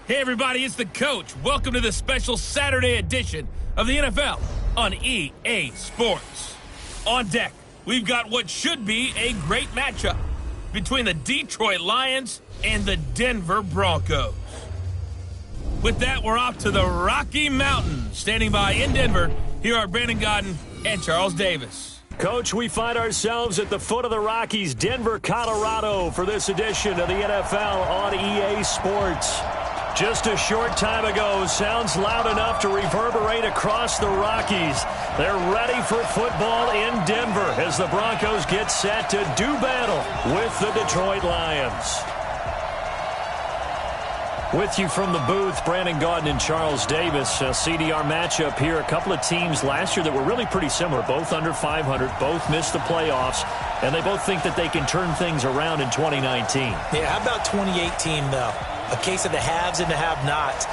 Hey everybody, it's the coach. Welcome to the special Saturday edition of the NFL on EA Sports. On deck, we've got what should be a great matchup between the Detroit Lions and the Denver Broncos. With that, we're off to the Rocky Mountains. Standing by in Denver, here are Brandon Godden and Charles Davis. Coach, we find ourselves at the foot of the Rockies, Denver, Colorado, for this edition of the NFL on EA Sports. Just a short time ago, sounds loud enough to reverberate across the Rockies. They're ready for football in Denver as the Broncos get set to do battle with the Detroit Lions. With you from the booth, Brandon Gaudin and Charles Davis. CDR matchup here. A couple of teams last year that were really pretty similar, both under 500, both missed the playoffs, and they both think that they can turn things around in 2019. Yeah, how about 2018, though? A case of the haves and the have-nots.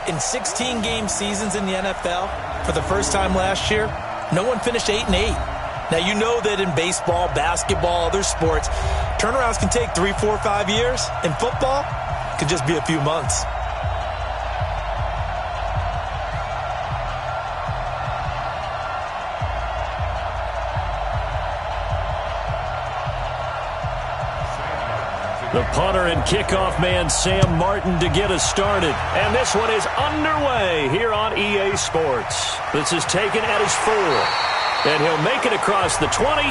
In 16-game seasons in the NFL, for the first time last year, no one finished 8-8. Now, you know that in baseball, basketball, other sports, turnarounds can take 3, 4, 5 years. In football, it could just be a few months. The punter and kickoff man, Sam Martin, to get us started. And this one is underway here on EA Sports. This is taken at his 4. And he'll make it across the 20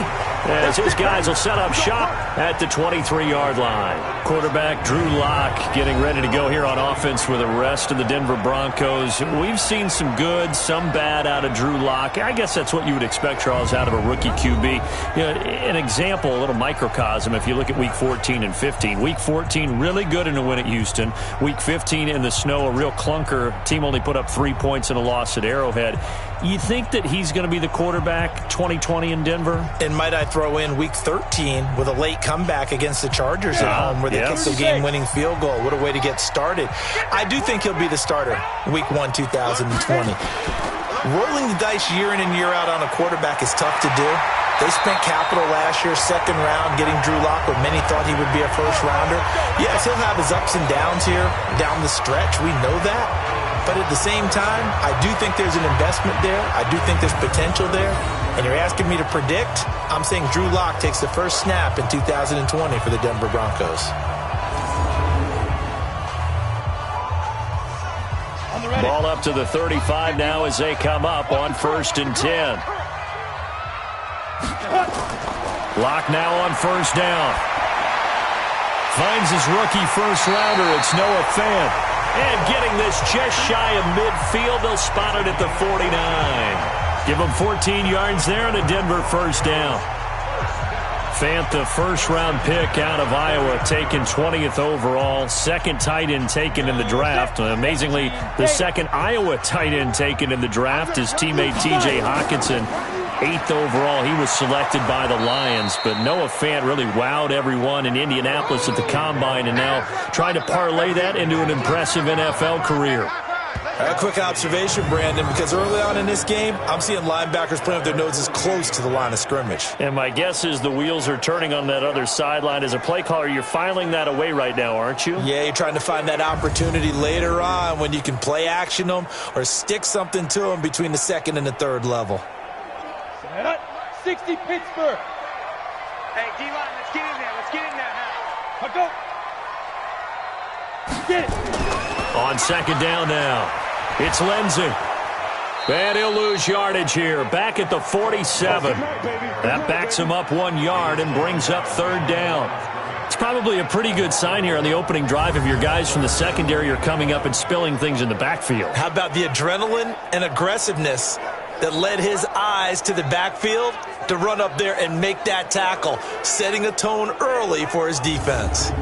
as his guys will set up shop at the 23-yard line. Quarterback Drew Lock getting ready to go here on offense with the rest of the Denver Broncos. We've seen some good, some bad out of Drew Lock. I guess that's what you would expect, Charles, out of a rookie QB. You know, an example, a little microcosm, if you look at Week 14 and 15. Week 14, really good in a win at Houston. Week 15 in the snow, a real clunker. Team only put up 3 points in a loss at Arrowhead. You think that he's going to be the quarterback 2020 in Denver? And might I throw in Week 13 with a late comeback against the Chargers at home where they kicked the game-winning field goal. What a way to get started. I do think he'll be the starter Week 1, 2020. Rolling the dice year in and year out on a quarterback is tough to do. They spent capital last year, second round, getting Drew Lock, but many thought he would be a first-rounder. Yes, he'll have his ups and downs here down the stretch. We know that. But at the same time, I do think there's an investment there. I do think there's potential there. And you're asking me to predict? I'm saying Drew Lock takes the first snap in 2020 for the Denver Broncos. Ball up to the 35 now as they come up on 1st and 10. Lock now on 1st down. Finds his rookie first-rounder. It's Noah Fant. And getting this just shy of midfield, they'll spot it at the 49. Give them 14 yards there and a Denver first down. Fant, the first-round pick out of Iowa, taken 20th overall. Second tight end taken in the draft. Amazingly, the second Iowa tight end taken in the draft is teammate T.J. Hockenson. 8th overall, he was selected by the Lions. But Noah Fant really wowed everyone in Indianapolis at the Combine and now trying to parlay that into an impressive NFL career. A quick observation, Brandon, because early on in this game, I'm seeing linebackers playing with their noses close to the line of scrimmage. And my guess is the wheels are turning on that other sideline. As a play caller, you're filing that away right now, aren't you? Yeah, you're trying to find that opportunity later on when you can play action them or stick something to them between the second and the third level. 60 Pittsburgh. Hey, D-line, let's get in there. Let's get in there now. Go. Get it. On 2nd down now, it's Lindsey. And he'll lose yardage here. Back at the 47. That backs him up 1 yard and brings up 3rd down. It's probably a pretty good sign here on the opening drive if your guys from the secondary are coming up and spilling things in the backfield. How about the adrenaline and aggressiveness that led his eyes to the backfield to run up there and make that tackle, setting a tone early for his defense.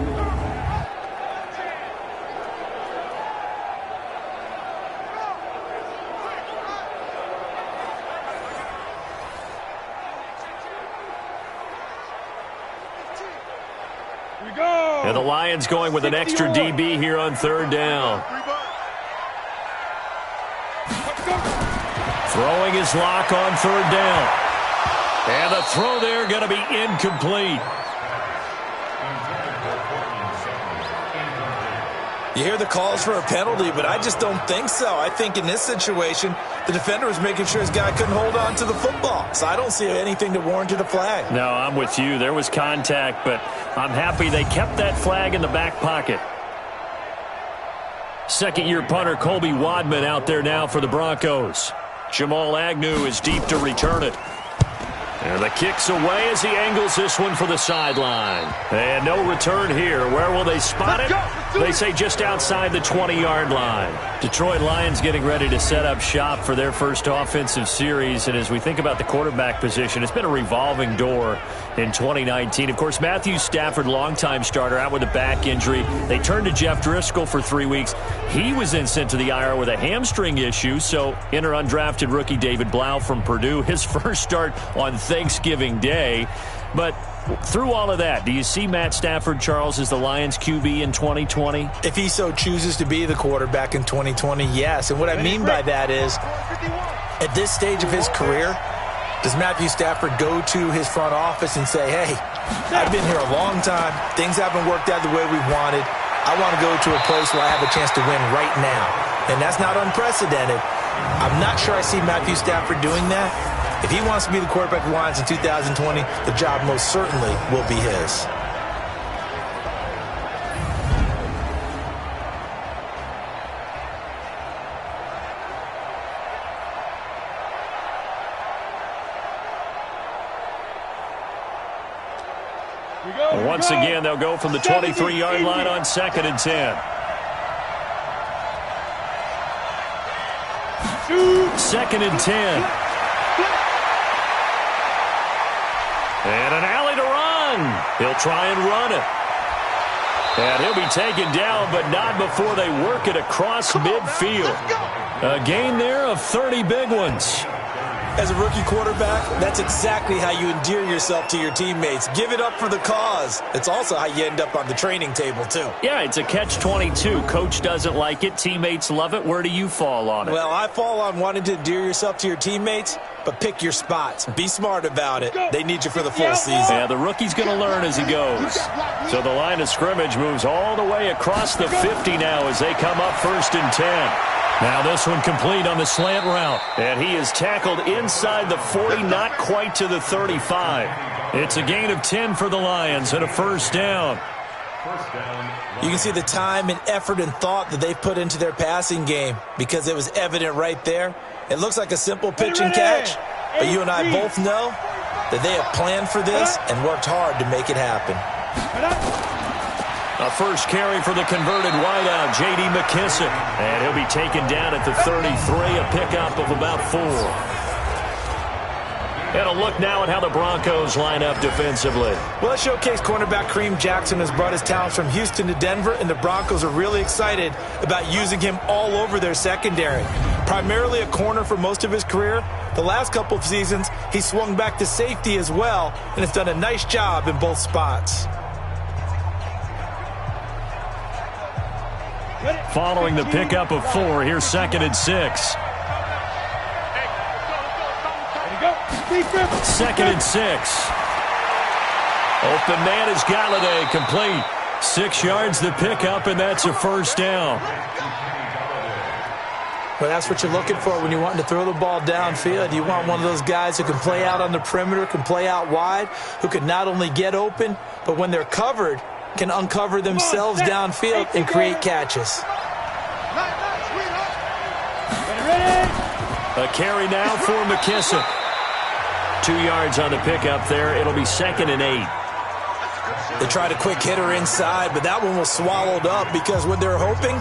And the Lions going with an extra DB here on 3rd down. Throwing his Lock on 3rd down. And the throw there going to be incomplete. You hear the calls for a penalty, but I just don't think so. I think in this situation, the defender was making sure his guy couldn't hold on to the football. So I don't see anything to warrant a flag. No, I'm with you. There was contact, but I'm happy they kept that flag in the back pocket. Second-year punter Colby Wadman out there now for the Broncos. Jamal Agnew is deep to return it. And the kick's away as he angles this one for the sideline. And no return here. Where will they spot it? They say just outside the 20-yard line. Detroit Lions getting ready to set up shop for their first offensive series. And as we think about the quarterback position, it's been a revolving door in 2019. Of course, Matthew Stafford, longtime starter, out with a back injury. They turned to Jeff Driscoll for 3 weeks. He was then sent to the IR with a hamstring issue. So enter undrafted rookie David Blau from Purdue. His first start on Thanksgiving Day. But through all of that, do you see Matt Stafford, Charles, as the Lions QB in 2020? If he so chooses to be the quarterback in 2020, yes. And what I mean by that is, at this stage of his career, does Matthew Stafford go to his front office and say, hey, I've been here a long time. Things haven't worked out the way we wanted. I want to go to a place where I have a chance to win right now. And that's not unprecedented. I'm not sure I see Matthew Stafford doing that. If he wants to be the quarterback of the Lions in 2020, the job most certainly will be his. Once again, they'll go from the 23-yard line on 2nd and 10. 2nd and 10. And an alley to run. He'll try and run it. And he'll be taken down, but not before they work it across midfield. A gain there of 30 big ones. As a rookie quarterback, that's exactly how you endear yourself to your teammates. Give it up for the cause. It's also how you end up on the training table, too. Yeah, it's a catch-22. Coach doesn't like it. Teammates love it. Where do you fall on it? Well, I fall on wanting to endear yourself to your teammates, but pick your spots. Be smart about it. They need you for the full season. Yeah, the rookie's going to learn as he goes. So the line of scrimmage moves all the way across the 50 now as they come up 1st and 10. Now this one complete on the slant route. And he is tackled inside the 40, not quite to the 35. It's a gain of 10 for the Lions and a first down. You can see the time and effort and thought that they've put into their passing game because it was evident right there. It looks like a simple pitch and catch, but you and I both know that they have planned for this and worked hard to make it happen. A first carry for the converted wideout, J.D. McKissick. And he'll be taken down at the 33, a pickup of about 4. And a look now at how the Broncos line up defensively. Well, showcase cornerback Kareem Jackson has brought his talents from Houston to Denver, and the Broncos are really excited about using him all over their secondary. Primarily a corner for most of his career, the last couple of seasons he swung back to safety as well and has done a nice job in both spots. Following the pickup of 4, here's 2nd and 6. 2nd and 6. Open man is Galladay, complete. 6 yards the pickup, and that's a first down. Well, that's what you're looking for when you're wanting to throw the ball downfield. You want one of those guys who can play out on the perimeter, can play out wide, who can not only get open, but when they're covered, can uncover themselves downfield and create catches. A carry now for McKissick. 2 yards on the pickup there. It'll be 2nd and 8. They tried a quick hitter inside, but that one was swallowed up because what they're hoping,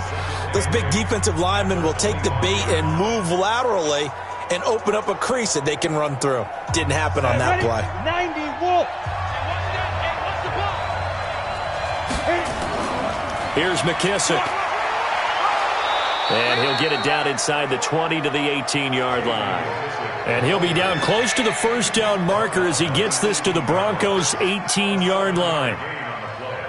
this big defensive lineman will take the bait and move laterally and open up a crease that they can run through. Didn't happen on that play. 90 Wolf. Here's McKissick. And he'll get it down inside the 20 to the 18-yard line. And he'll be down close to the first down marker as he gets this to the Broncos' 18-yard line.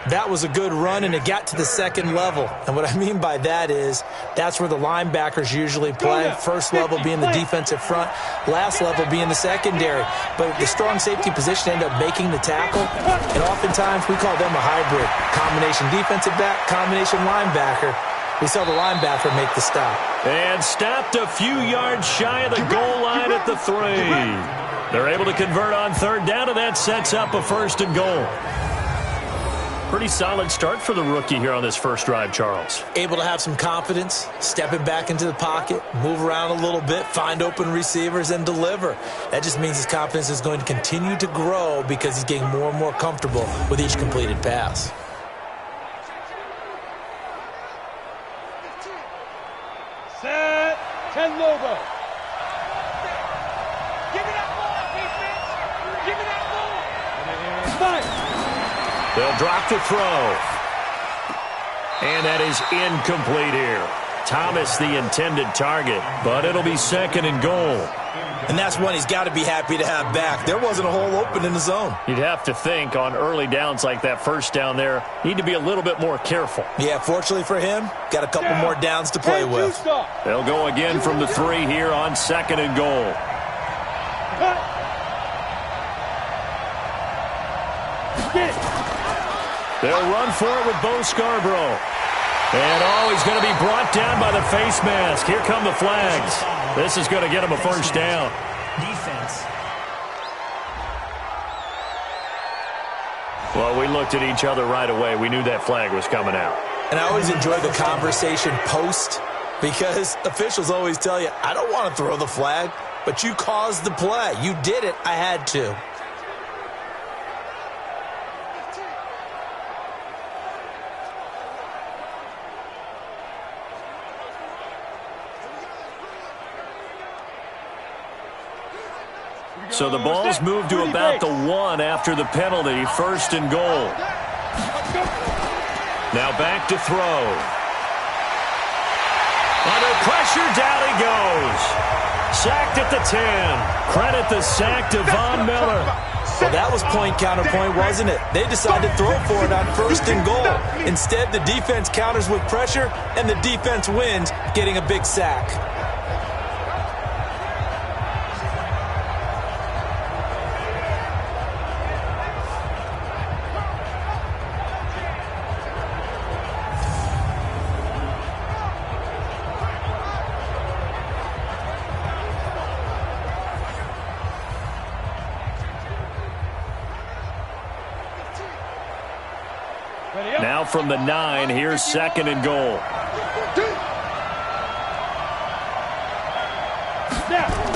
That was a good run, and it got to the second level. And what I mean by that is that's where the linebackers usually play. First level being the defensive front, last level being the secondary. But the strong safety position ended up making the tackle, and oftentimes we call them a hybrid. Combination defensive back, combination linebacker. We saw the linebacker make the stop. And stopped a few yards shy of the goal line at the 3. They're able to convert on third down, and that sets up a 1st and goal. Pretty solid start for the rookie here on this first drive, Charles. Able to have some confidence, stepping back into the pocket, move around a little bit, find open receivers, and deliver. That just means his confidence is going to continue to grow because he's getting more and more comfortable with each completed pass. Set. 10 logo. Give me that ball, defense. Give me that ball. Fight. They'll drop the throw. And that is incomplete here. Thomas the intended target, but it'll be 2nd and goal. And that's one he's got to be happy to have back. There wasn't a hole open in the zone. You'd have to think on early downs like that first down there, need to be a little bit more careful. Yeah, fortunately for him, got a couple more downs to play with. They'll go again from the 3 here on 2nd and goal. They'll run for it with Bo Scarborough. And he's going to be brought down by the face mask. Here come the flags. This is going to get him a 1st down. Defense. Well, we looked at each other right away. We knew that flag was coming out. And I always enjoy the conversation post because officials always tell you, I don't want to throw the flag, but you caused the play. You did it. I had to. So the ball's moved to about the 1 after the penalty, 1st and goal. Now back to throw. Under pressure, down he goes. Sacked at the 10. Credit the sack to Von Miller. Well, that was point counterpoint, wasn't it? They decided to throw for it on 1st and goal. Instead, the defense counters with pressure, and the defense wins, getting a big sack. Now from the 9, here's 2nd and goal.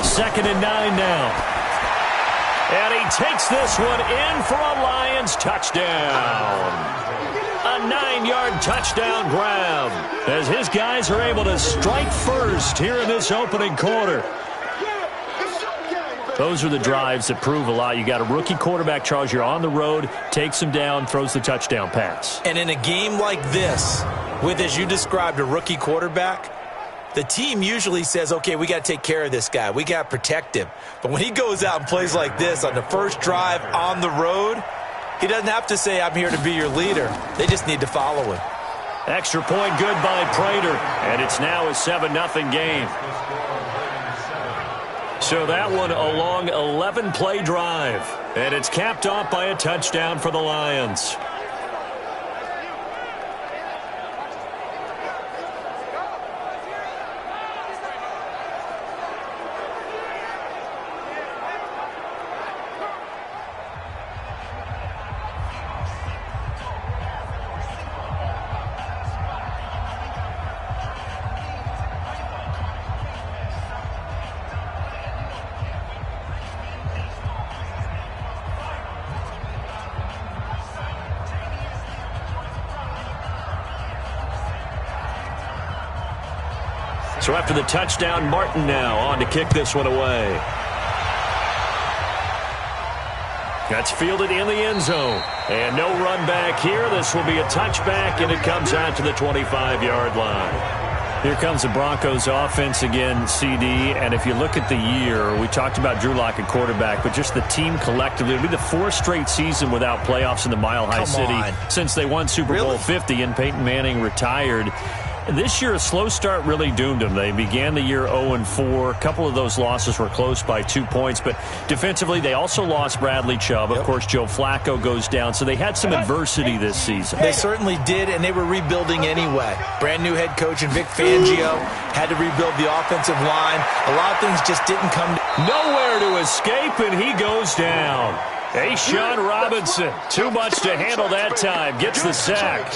2nd and 9 now. And he takes this one in for a Lions touchdown. A 9-yard touchdown grab as his guys are able to strike first here in this opening quarter. Those are the drives that prove a lot. You got a rookie quarterback, Charles. You're on the road, takes him down, throws the touchdown pass. And in a game like this, with, as you described, a rookie quarterback, the team usually says, okay, we got to take care of this guy. We got to protect him. But when he goes out and plays like this on the first drive on the road, he doesn't have to say, I'm here to be your leader. They just need to follow him. Extra point good by Prater. And it's now a 7-0 game. So that one a long 11-play drive. And it's capped off by a touchdown for the Lions. So after the touchdown, Martin now on to kick this one away. That's fielded in the end zone. And no run back here. This will be a touchback, and it comes out to the 25-yard line. Here comes the Broncos offense again, CD. And if you look at the year, we talked about Drew Lock at quarterback, but just the team collectively, it'll be the 4th straight season without playoffs in the Mile High City since they won Super Bowl 50 and Peyton Manning retired. This year, a slow start really doomed them. They began the year 0-4. A couple of those losses were close by 2 points, but defensively, they also lost Bradley Chubb. Of course, Joe Flacco goes down, so they had some adversity this season. They certainly did, and they were rebuilding anyway. Brand new head coach in Vic Fangio had to rebuild the offensive line. A lot of things just didn't come to... Nowhere to escape, and he goes down. Sean Robinson, too much to handle that time, gets the sack.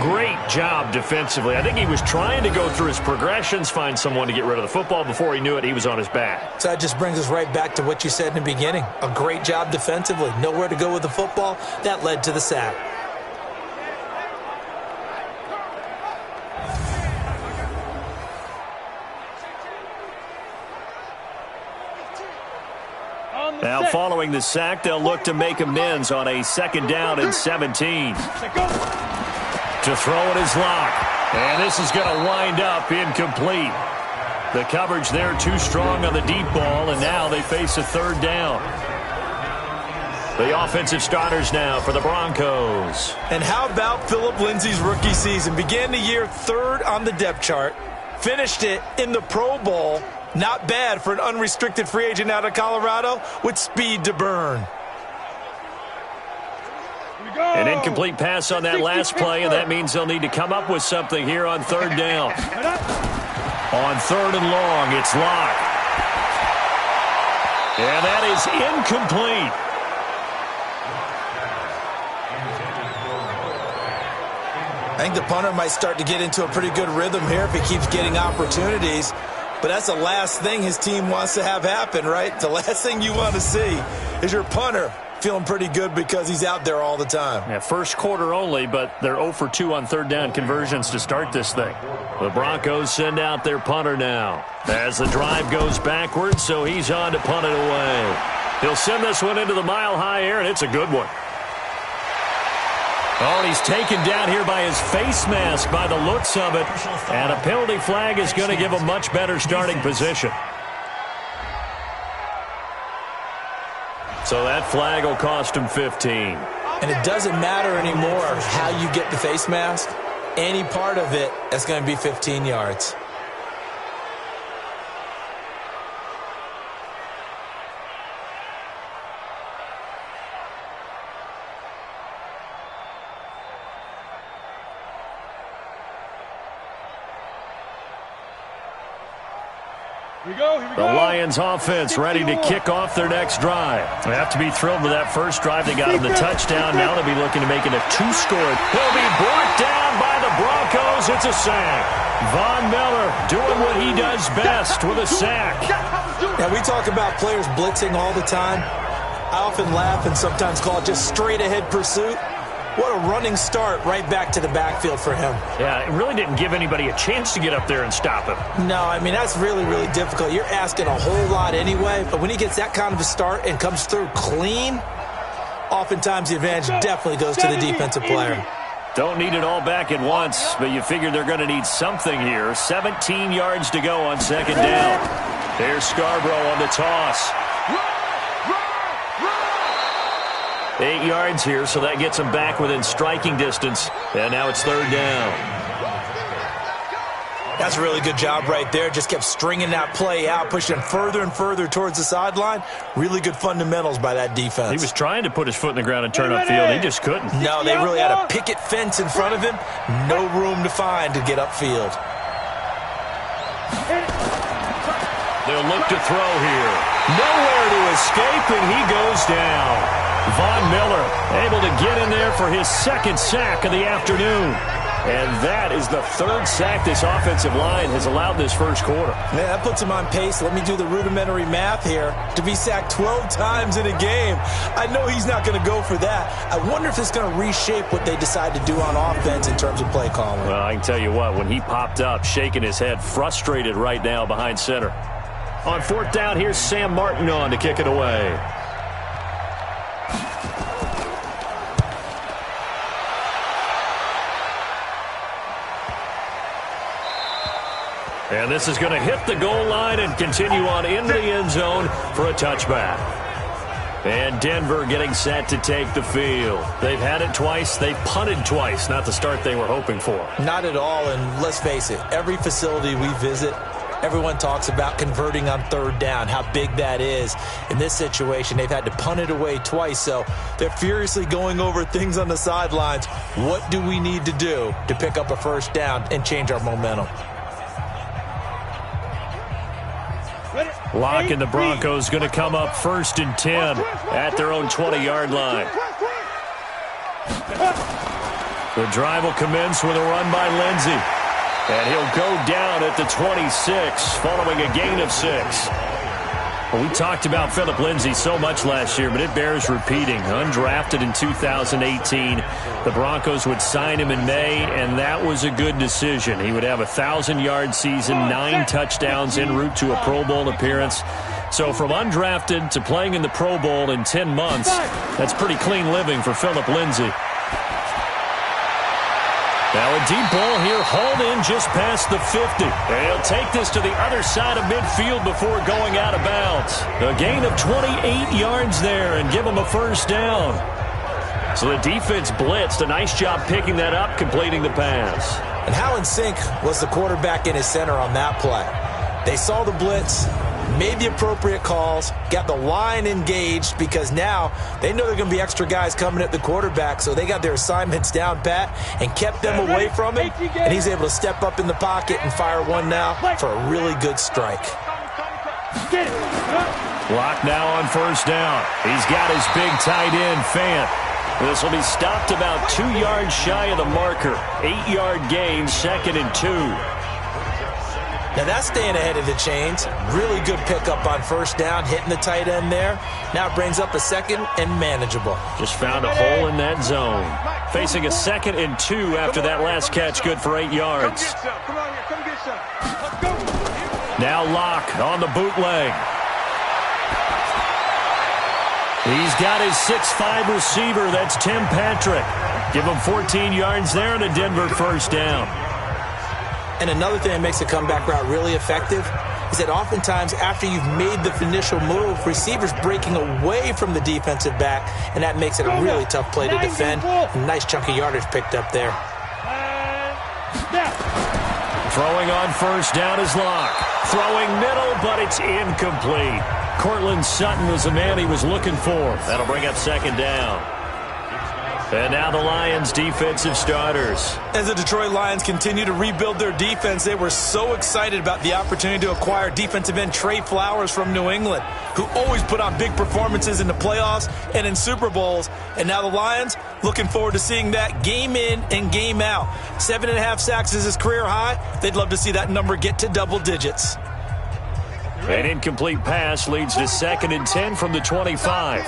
Great job defensively. I think he was trying to go through his progressions, find someone to get rid of the football. Before he knew it, he was on his back. So that just brings us right back to what you said in the beginning. A great job defensively. Nowhere to go with the football. That led to the sack. Now, following the sack, they'll look to make amends on a 2nd down and 17. To throw it is Locke. And this is going to wind up incomplete. The coverage there too strong on the deep ball, and now they face a 3rd down. The offensive starters now for the Broncos. And how about Phillip Lindsay's rookie season? Began the year 3rd on the depth chart. Finished it in the Pro Bowl. Not bad for an unrestricted free agent out of Colorado with speed to burn. An incomplete pass on that last play, and that means they'll need to come up with something here on 3rd down. On 3rd and long, it's Locke. And that is incomplete. I think the punter might start to get into a pretty good rhythm here if he keeps getting opportunities. But that's the last thing his team wants to have happen, right? The last thing you want to see is your punter feeling pretty good because he's out there all the time. Yeah, first quarter only, but they're 0 for 2 on 3rd down conversions to start this thing. The Broncos send out their punter now as the drive goes backwards, so he's on to punt it away. He'll send this one into the mile-high air, and it's a good one. Oh, and he's taken down here by his face mask by the looks of it. And a penalty flag is going to give him much better starting position. So that flag will cost him 15. And it doesn't matter anymore how you get the face mask. Any part of it, that's going to be 15 yards. The Lions offense ready to kick off their next drive. They have to be thrilled with that first drive. They got him the touchdown. Now they'll be looking to make it a 2-score. He'll be brought down by the Broncos. It's a sack. Von Miller doing what he does best with a sack. Now, we talk about players blitzing all the time. I often laugh and sometimes call it just straight-ahead pursuit. What a running start right back to the backfield for him. Yeah, it really didn't give anybody a chance to get up there and stop him. No, I mean, that's really, really difficult. You're asking a whole lot anyway, but when he gets that kind of a start and comes through clean, oftentimes the advantage definitely goes to the defensive player. Don't need it all back at once, but you figure they're going to need something here. 17 yards to go on 2nd down. There's Scarborough on the toss. 8 yards here, so that gets them back within striking distance. And now it's 3rd down. That's a really good job right there. Just kept stringing that play out, pushing him further and further towards the sideline. Really good fundamentals by that defense. He was trying to put his foot in the ground and turn upfield. He just couldn't. No, they really had a picket fence in front of him. No room to find to get upfield. They'll look to throw here. Nowhere to escape, and he goes down. Von Miller able to get in there for his 2nd sack of the afternoon. And that is the 3rd sack this offensive line has allowed this first quarter. Man, that puts him on pace. Let me do the rudimentary math here. To be sacked 12 times in a game. I know he's not going to go for that. I wonder if it's going to reshape what they decide to do on offense in terms of play calling. Well, I can tell you what, when he popped up, shaking his head, frustrated right now behind center. On 4th down, here's Sam Martin on to kick it away. And this is going to hit the goal line and continue on into the end zone for a touchback. And Denver getting set to take the field. They've had it twice. They've punted twice. Not the start they were hoping for. Not at all, and let's face it, every facility we visit, everyone talks about converting on third down, how big that is. In this situation, they've had to punt it away twice, so they're furiously going over things on the sidelines. What do we need to do to pick up a first down and change our momentum? Locke and the Broncos going to come up 1st and 10 at their own 20-yard line. The drive will commence with a run by Lindsey. And he'll go down at the 26 following a gain of 6. Well, we talked about Phillip Lindsay so much last year, but it bears repeating. Undrafted in 2018, the Broncos would sign him in May, and that was a good decision. He would have a 1,000-yard season, 9 touchdowns en route to a Pro Bowl appearance. So from undrafted to playing in the Pro Bowl in 10 months, that's pretty clean living for Phillip Lindsay. Now a deep ball here, hauled in just past the 50. And he'll take this to the other side of midfield before going out of bounds. A gain of 28 yards there and give him a first down. So the defense blitzed. A nice job picking that up, completing the pass. And how in sync was the quarterback in his center on that play? They saw the blitz, made the appropriate calls, got the line engaged because now they know there are going to be extra guys coming at the quarterback, so they got their assignments down pat and kept them away from him, and he's able to step up in the pocket and fire one now for a really good strike. Locke now on first down. He's got his big tight end, Fant. This will be stopped about 2 yards shy of the marker. 8-yard gain, 2nd and 2. Now that's staying ahead of the chains. Really good pickup on first down, hitting the tight end there. Now it brings up a 2nd and manageable. Just found a hole in that zone. Facing a 2nd and 2 after that last catch, good for 8 yards. Now Locke on the bootleg. He's got his 6'5 receiver, that's Tim Patrick. Give him 14 yards there and a Denver first down. And another thing that makes the comeback route really effective is that oftentimes after you've made the initial move, receivers breaking away from the defensive back, and that makes it a really tough play to defend. A nice chunk of yardage picked up there. Throwing on first down is Locke. Throwing middle, but it's incomplete. Cortland Sutton was the man he was looking for. That'll bring up 2nd down. And now the Lions' defensive starters. As the Detroit Lions continue to rebuild their defense, they were so excited about the opportunity to acquire defensive end Trey Flowers from New England, who always put on big performances in the playoffs and in Super Bowls. And now the Lions looking forward to seeing that game in and game out. 7.5 sacks is his career high. They'd love to see that number get to double digits. An incomplete pass leads to 2nd and 10 from the 25.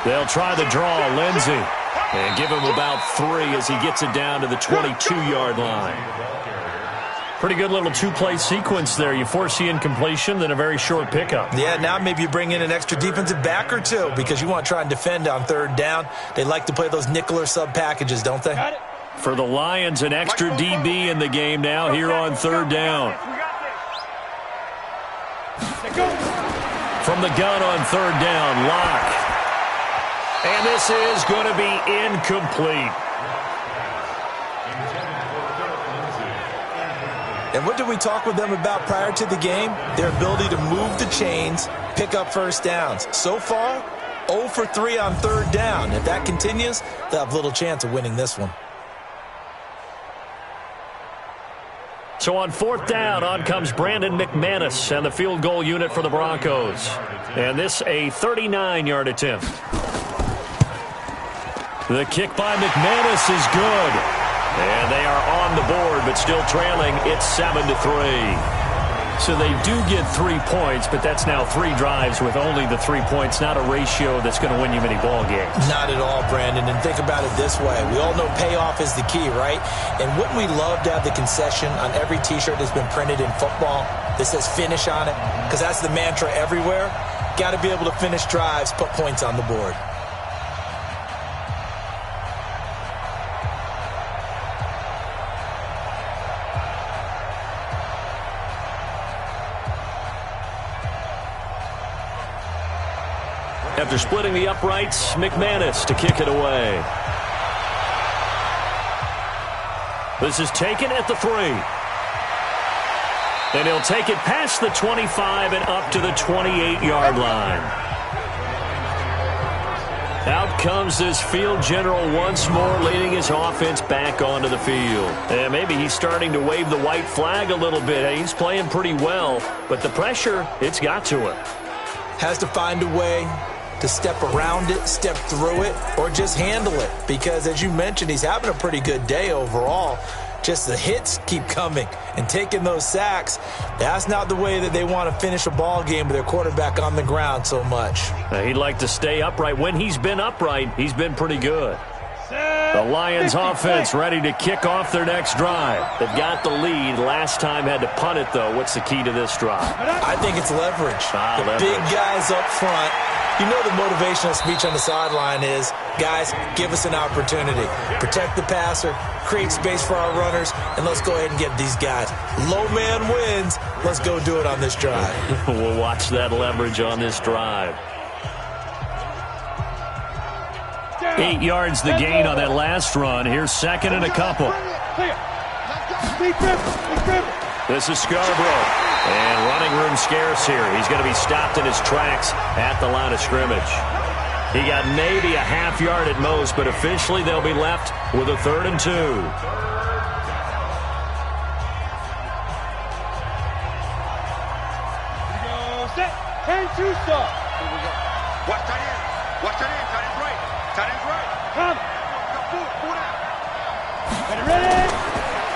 They'll try the draw, Lindsey, and give him about 3 as he gets it down to the 22-yard line. Pretty good little 2-play sequence there. You force the incompletion, then a very short pickup. Yeah, now maybe you bring in an extra defensive back or 2 because you want to try and defend on third down. They like to play those nickel or sub packages, don't they? For the Lions, an extra DB in the game now here on third down. From the gun on third down, Locke. And this is going to be incomplete. And what did we talk with them about prior to the game? Their ability to move the chains, pick up first downs. So far, 0 for 3 on third down. If that continues, they'll have little chance of winning this one. So on fourth down, on comes Brandon McManus and the field goal unit for the Broncos. And this a 39-yard attempt. The kick by McManus is good. And they are on the board, but still trailing. It's 7-3. So they do get 3 points, but that's now 3 drives with only the 3 points, not a ratio that's going to win you many ball games. Not at all, Brandon. And think about it this way. We all know payoff is the key, right? And wouldn't we love to have the concession on every T-shirt that's been printed in football that says finish on it? Because that's the mantra everywhere. Got to be able to finish drives, put points on the board. After splitting the uprights, McManus to kick it away. This is taken at the 3. And he'll take it past the 25 and up to the 28-yard line. Out comes this field general once more, leading his offense back onto the field. And maybe he's starting to wave the white flag a little bit. He's playing pretty well, but the pressure, it's got to him. Has to find a way to step around it, step through it, or just handle it. Because as you mentioned, he's having a pretty good day overall. Just the hits keep coming and taking those sacks. That's not the way that they want to finish a ball game with their quarterback on the ground so much. He'd like to stay upright. When he's been upright, he's been pretty good. The Lions offense ready to kick off their next drive. They've got the lead. Last time had to punt it, though. What's the key to this drive? I think it's leverage. The big guys up front. You know the motivational speech on the sideline is, guys, give us an opportunity. Protect the passer, create space for our runners, and let's go ahead and get these guys. Low man wins. Let's go do it on this drive. We'll watch that leverage on this drive. 8 yards the gain on that last run. Here's second and a couple. This is Scarborough. And running room scarce here. He's going to be stopped in his tracks at the line of scrimmage. He got maybe a half yard at most, but officially they'll be left with a 3rd and 2. Set. 10-2 stop. Watch that in. Watch that in. Tight end's right. Tight end's right. Come. Get it ready.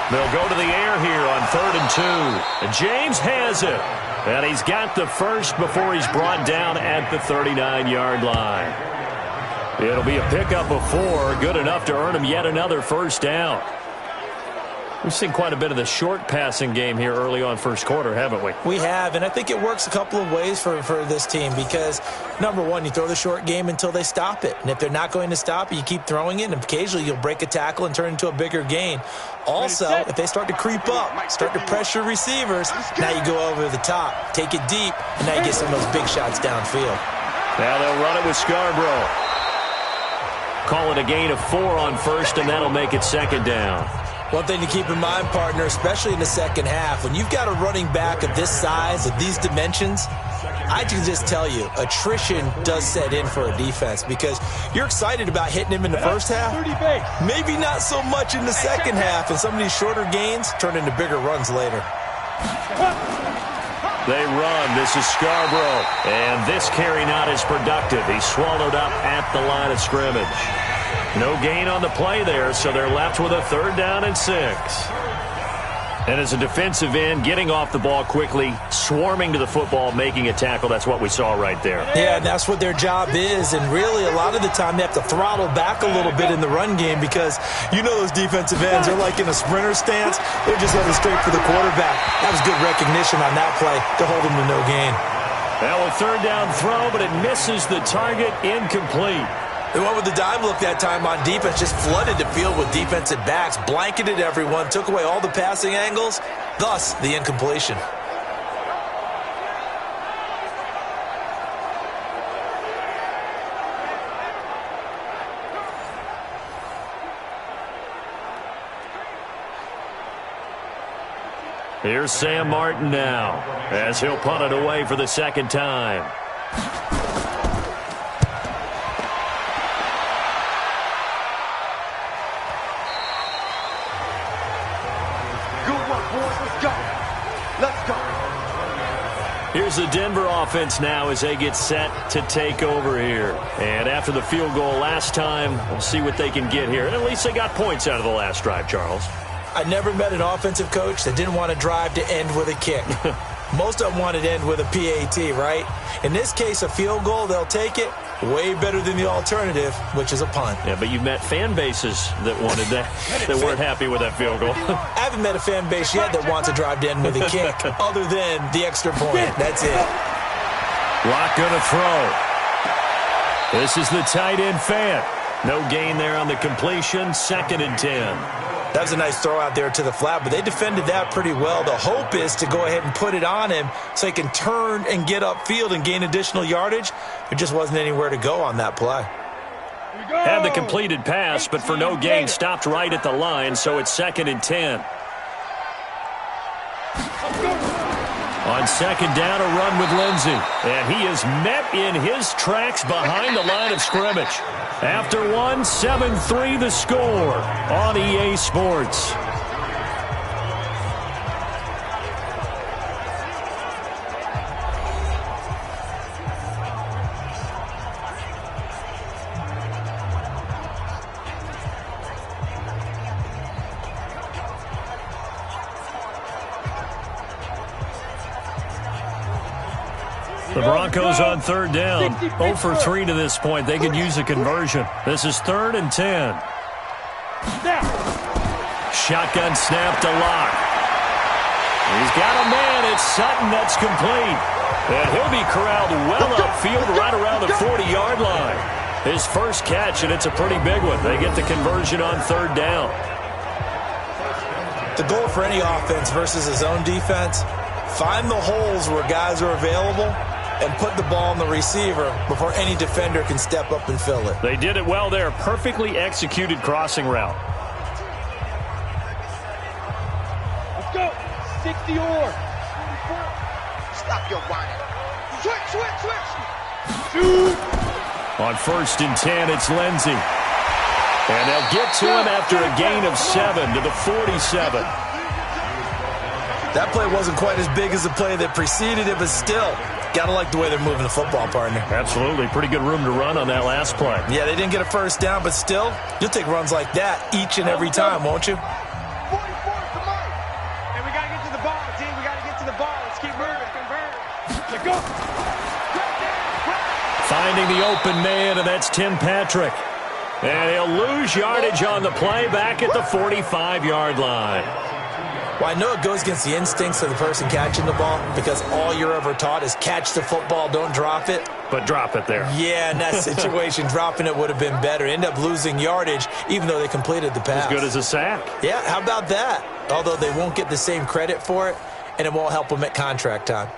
They'll go to the air here on 3rd and 2. James has it. And he's got the first before he's brought down at the 39-yard line. It'll be a pickup of 4. Good enough to earn him yet another first down. We've seen quite a bit of the short passing game here early on first quarter, haven't we? We have, and I think it works a couple of ways for this team because, number one, you throw the short game until they stop it. And if they're not going to stop it, you keep throwing it, and occasionally you'll break a tackle and turn into a bigger gain. Also, if they start to creep up, start to pressure receivers, now you go over the top, take it deep, and now you get some of those big shots downfield. Now they'll run it with Scarborough. Call it a gain of 4 on first, and that'll make it second down. One thing to keep in mind, partner, especially in the second half, when you've got a running back of this size, of these dimensions, I can just tell you, attrition does set in for a defense because you're excited about hitting him in the first half. Maybe not so much in the second half, and some of these shorter gains turn into bigger runs later. They run. This is Scarborough. And this carry not as productive. He's swallowed up at the line of scrimmage. No gain on the play there, so they're left with a 3rd down and 6. And as a defensive end, getting off the ball quickly, swarming to the football, making a tackle, that's what we saw right there. Yeah, and that's what their job is. And really, a lot of the time, they have to throttle back a little bit in the run game because you know those defensive ends, they're like in a sprinter stance. They're just heading straight for the quarterback. That was good recognition on that play to hold them to no gain. Now a 3rd down throw, but it misses the target, incomplete. They went with the dime look that time on defense, just flooded the field with defensive backs, blanketed everyone, took away all the passing angles, thus the incompletion. Here's Sam Martin now, as he'll punt it away for the second time. Here's the Denver offense now as they get set to take over here. And after the field goal last time, we'll see what they can get here. And at least they got points out of the last drive, Charles. I never met an offensive coach that didn't want to drive to end with a kick. Most of them wanted to end with a PAT, right? In this case, a field goal, they'll take it. Way better than the alternative, which is a punt. Yeah, but you've met fan bases that wanted that, that weren't happy with that field goal. I haven't met a fan base yet that wants to drive to end with a kick, other than the extra point. That's it. Lock gonna throw. This is the tight end fan. No gain there on the completion. 2nd and 10. That was a nice throw out there to the flat, but they defended that pretty well. The hope is to go ahead and put it on him so he can turn and get upfield and gain additional yardage. There just wasn't anywhere to go on that play. Had the completed pass, but for no gain, stopped right at the line, so it's 2nd and 10. On 2nd down, a run with Lindsey. And he is met in his tracks behind the line of scrimmage. After 1, 7-3 the score on EA Sports. The Broncos on 3rd down. 0 for 3 to this point. They could use a conversion. This is 3rd and 10. Shotgun snap to Locke. He's got a man. It's Sutton. That's complete. And he'll be corralled well upfield right around the 40-yard line. His first catch, and it's a pretty big one. They get the conversion on 3rd down. The goal for any offense versus a zone defense, find the holes where guys are available and put the ball on the receiver before any defender can step up and fill it. They did it well there. Perfectly executed crossing route. Let's go. 60 or. Stop your whining. Switch. Shoot. On 1st and 10, it's Lindsey. And they'll get to him after a gain of 7 to the 47. That play wasn't quite as big as the play that preceded it, but still, got to like the way they're moving the football, partner. Absolutely. Pretty good room to run on that last play. Yeah, they didn't get a first down, but still, you'll take runs like that each and every time, won't you? 44, come on. And we got to get to the ball, team. We got to get to the ball. Let's keep moving. Let's go. Finding the open man, and that's Tim Patrick. And he'll lose yardage on the play back at the 45-yard line. Well, I know it goes against the instincts of the person catching the ball because all you're ever taught is catch the football, don't drop it. But drop it there. Yeah, in that situation, dropping it would have been better. End up losing yardage even though they completed the pass. As good as a sack. Yeah, how about that? Although they won't get the same credit for it, and it won't help them at contract time.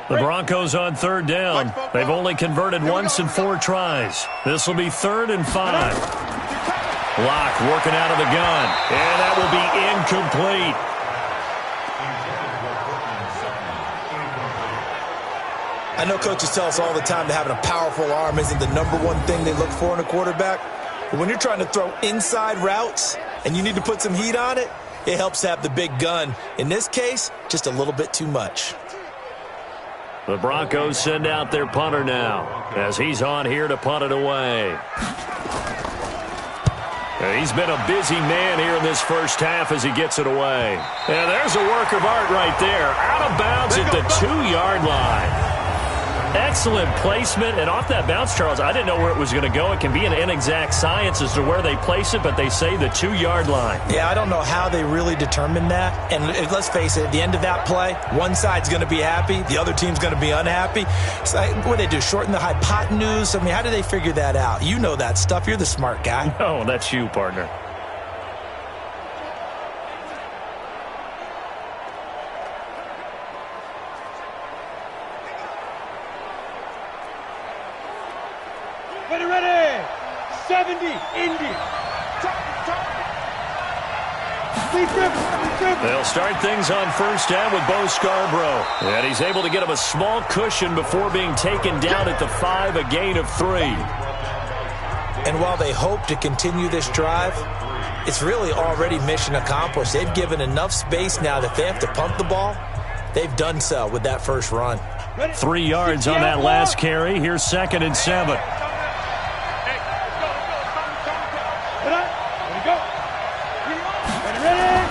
The Broncos on 3rd down. They've only converted once in 4 tries. This will be 3rd and 5. Locke working out of the gun. And that will be incomplete. I know coaches tell us all the time that having a powerful arm isn't the #1 thing they look for in a quarterback. But when you're trying to throw inside routes and you need to put some heat on it, it helps to have the big gun. In this case, just a little bit too much. The Broncos send out their punter now as he's on here to punt it away. He's been a busy man here in this first half as he gets it away. And there's a work of art right there. Out of bounds at the 2-yard line. Excellent placement. And off that bounce, Charles, I didn't know where it was going to go. It can be an inexact science as to where they place it, but they say the 2-yard line. Yeah, I don't know how they really determined that. And let's face it, at the end of that play, one side's going to be happy, the other team's going to be unhappy. It's like, what do they do, shorten the hypotenuse? I mean, how do they figure that out? You know that stuff. You're the smart guy. No, that's you, partner. Ready. 70, Indy. They'll start things on 1st down with Bo Scarborough. And he's able to get him a small cushion before being taken down at the 5, a gain of 3. And while they hope to continue this drive, it's really already mission accomplished. They've given enough space now that if they have to pump the ball, they've done so with that first run. 3 yards on that last carry. Here's 2nd and 7.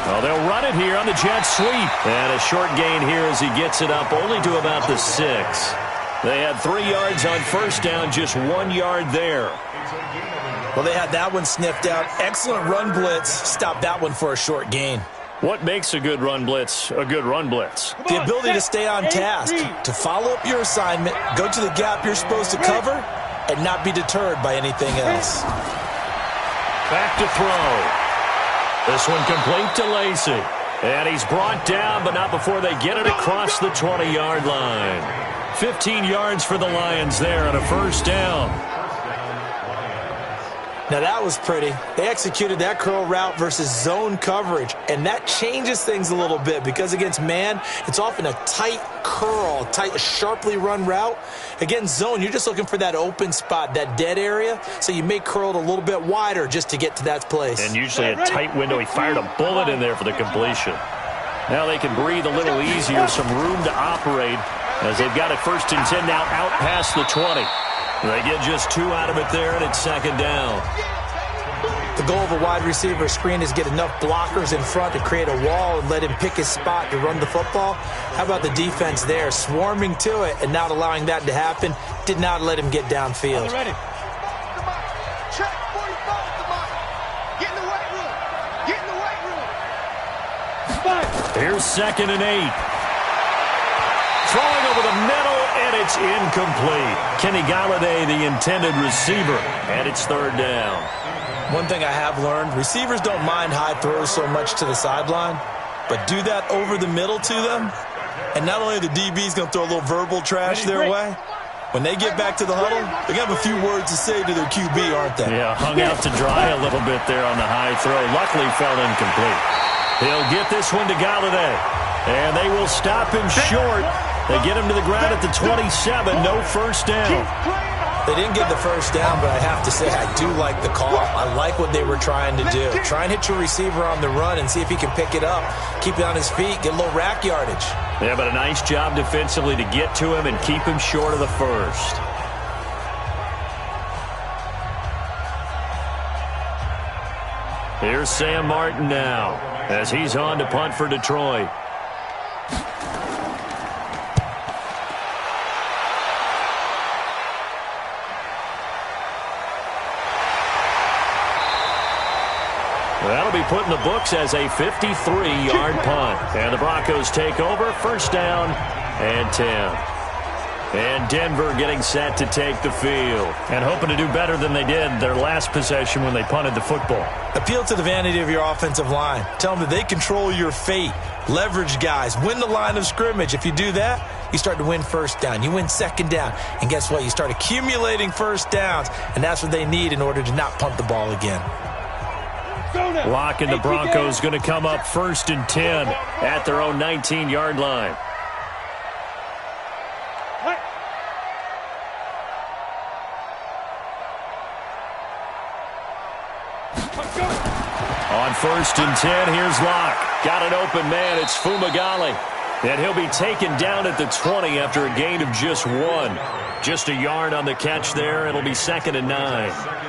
Well, they'll run it here on the jet sweep. And a short gain here as he gets it up only to about the 6. They had 3 yards on 1st down, just 1 yard there. Well, they had that one sniffed out. Excellent run blitz. Stopped that one for a short gain. What makes a good run blitz a good run blitz? The ability to stay on task, to follow up your assignment, go to the gap you're supposed to cover, and not be deterred by anything else. Back to throw. This one complete to Lacey. And he's brought down, but not before they get it across the 20-yard line. 15 yards for the Lions there on a first down. Now that was pretty. They executed that curl route versus zone coverage, and that changes things a little bit because against man, it's often a tight curl, tight, sharply run route. Against zone, you're just looking for that open spot, that dead area, so you may curl it a little bit wider just to get to that place. And usually a tight window. He fired a bullet in there for the completion. Now they can breathe a little easier, some room to operate as they've got it 1st and 10 now out past the 20. They get just 2 out of it there, and it's 2nd down. The goal of a wide receiver screen is get enough blockers in front to create a wall and let him pick his spot to run the football. How about the defense there, swarming to it and not allowing that to happen? Did not let him get downfield. Ready. Check 45, get in the weight room. Get in the weight room. Here's 2nd and 8. Throwing over the middle, and it's incomplete. Kenny Galladay, the intended receiver, and it's 3rd down. One thing I have learned, receivers don't mind high throws so much to the sideline, but do that over the middle to them, and not only are the DBs going to throw a little verbal trash their way, when they get back to the huddle, they're going to have a few words to say to their QB, aren't they? Yeah, hung out to dry a little bit there on the high throw. Luckily fell incomplete. He'll get this one to Galladay, and they will stop him short. They get him to the ground at the 27, no first down. They didn't get the first down, but I have to say I do like the call. I like what they were trying to do. Try and hit your receiver on the run and see if he can pick it up, keep it on his feet, get a little rack yardage. Yeah, but a nice job defensively to get to him and keep him short of the first. Here's Sam Martin now as he's on to punt for Detroit. That'll be put in the books as a 53-yard punt. And the Broncos take over, 1st down and 10. And Denver getting set to take the field and hoping to do better than they did their last possession when they punted the football. Appeal to the vanity of your offensive line. Tell them that they control your fate. Leverage guys. Win the line of scrimmage. If you do that, you start to win 1st down. You win 2nd down. And guess what? You start accumulating 1st downs. And that's what they need in order to not punt the ball again. Lock and the Broncos going to come up 1st and 10 at their own 19-yard line. On 1st and 10, here's Locke. Got an open man. It's Fumagalli. And he'll be taken down at the 20 after a gain of just 1. Just a yard on the catch there. It'll be 2nd and 9.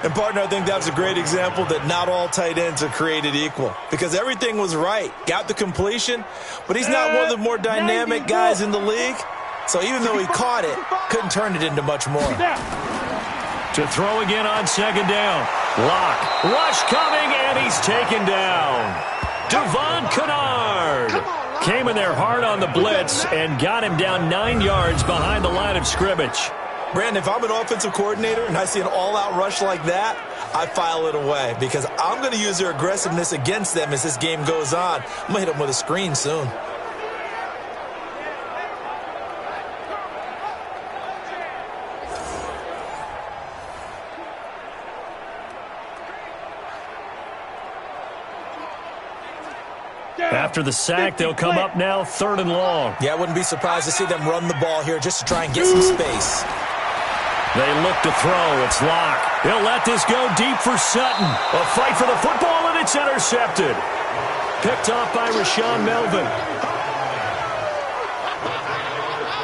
And, partner, I think that's a great example that not all tight ends are created equal because everything was right. Got the completion, but he's not one of the more dynamic guys in the league. So even though he caught it, couldn't turn it into much more. To throw again on 2nd down. Locke. Rush coming, and he's taken down. Devon Kennard came in there hard on the blitz and got him down 9 yards behind the line of scrimmage. Brandon, if I'm an offensive coordinator and I see an all-out rush like that, I file it away because I'm going to use their aggressiveness against them as this game goes on. I'm going to hit them with a screen soon. After the sack, they'll come up now 3rd and long. Yeah, I wouldn't be surprised to see them run the ball here just to try and get some space. They look to throw. It's Locke. He'll let this go deep for Sutton. A fight for the football, and it's intercepted. Picked off by Rashawn Melvin.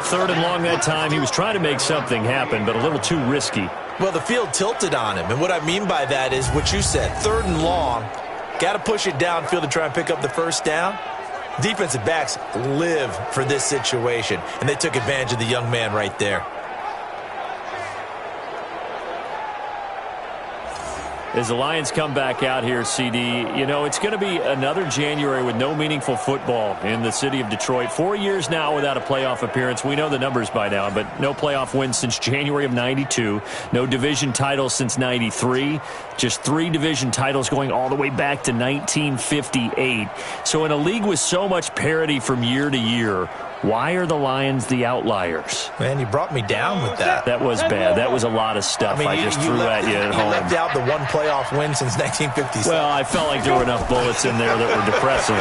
3rd and long that time. He was trying to make something happen, but a little too risky. Well, the field tilted on him, and what I mean by that is what you said. 3rd and long. Got to push it downfield to try and pick up the 1st down. Defensive backs live for this situation, and they took advantage of the young man right there. As the Lions come back out here, CD, you know, it's going to be another January with no meaningful football in the city of Detroit. 4 years now without a playoff appearance. We know the numbers by now, but no playoff wins since January of '92. No division titles since '93. Just 3 division titles going all the way back to 1958. So in a league with so much parity from year to year, why are the Lions the outliers? Man, you brought me down with that. That was bad. That was a lot of stuff I just threw at you at home. You left out the one playoff win since 1957. Well, I felt like there were enough bullets in there that were depressing.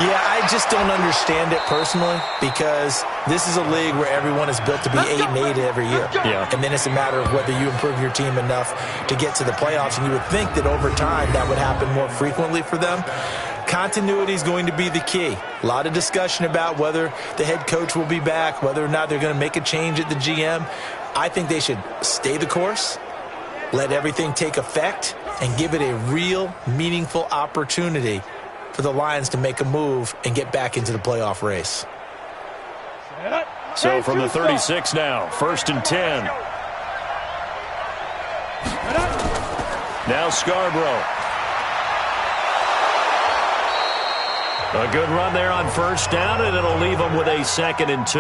Yeah, I just don't understand it personally because this is a league where everyone is built to be 8-8 every year. Yeah. And then it's a matter of whether you improve your team enough to get to the playoffs. And you would think that over time that would happen more frequently for them. Continuity is going to be the key. A lot of discussion about whether the head coach will be back, whether or not they're going to make a change at the GM. I think they should stay the course, let everything take effect, and give it a real, meaningful opportunity for the Lions to make a move and get back into the playoff race. So from the 36 now, 1st and 10. Now Scarborough. A good run there on 1st down, and it'll leave them with a 2nd and 2.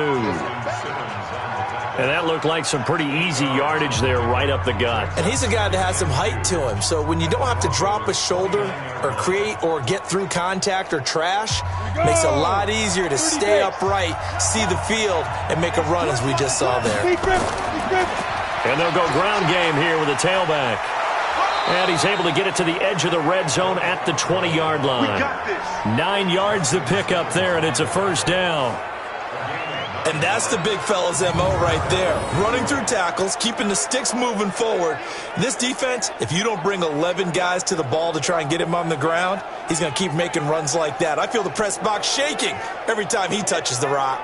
And that looked like some pretty easy yardage there right up the gut. And he's a guy that has some height to him. So when you don't have to drop a shoulder or create or get through contact or trash, makes it a lot easier to stay upright, see the field, and make a run as we just saw there. And they'll go ground game here with a tailback. And he's able to get it to the edge of the red zone at the 20-yard line. 9 yards to pick up there, and it's a 1st down. And that's the big fella's MO right there. Running through tackles, keeping the sticks moving forward. This defense, if you don't bring 11 guys to the ball to try and get him on the ground, he's going to keep making runs like that. I feel the press box shaking every time he touches the rock.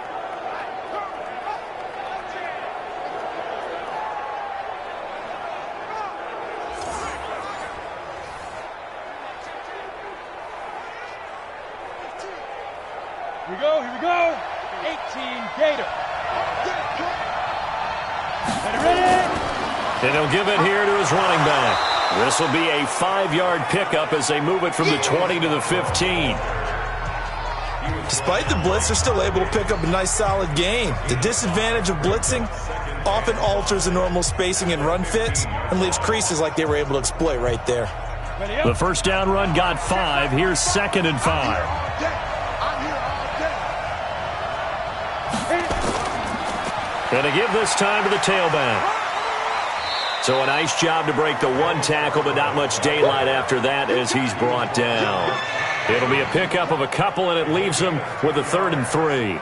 Here we go. 18 Gator. Ready? And he'll give it here to his running back. This will be a 5-yard pickup as they move it from the 20 to the 15. Despite the blitz, they're still able to pick up a nice solid gain. The disadvantage of blitzing often alters the normal spacing and run fits and leaves creases like they were able to exploit right there. The 1st down run got 5. Here's 2nd and 5. Going to give this time to the tailback. So a nice job to break the 1 tackle, but not much daylight after that as he's brought down. It'll be a pickup of a couple, and it leaves him with a 3rd and 3.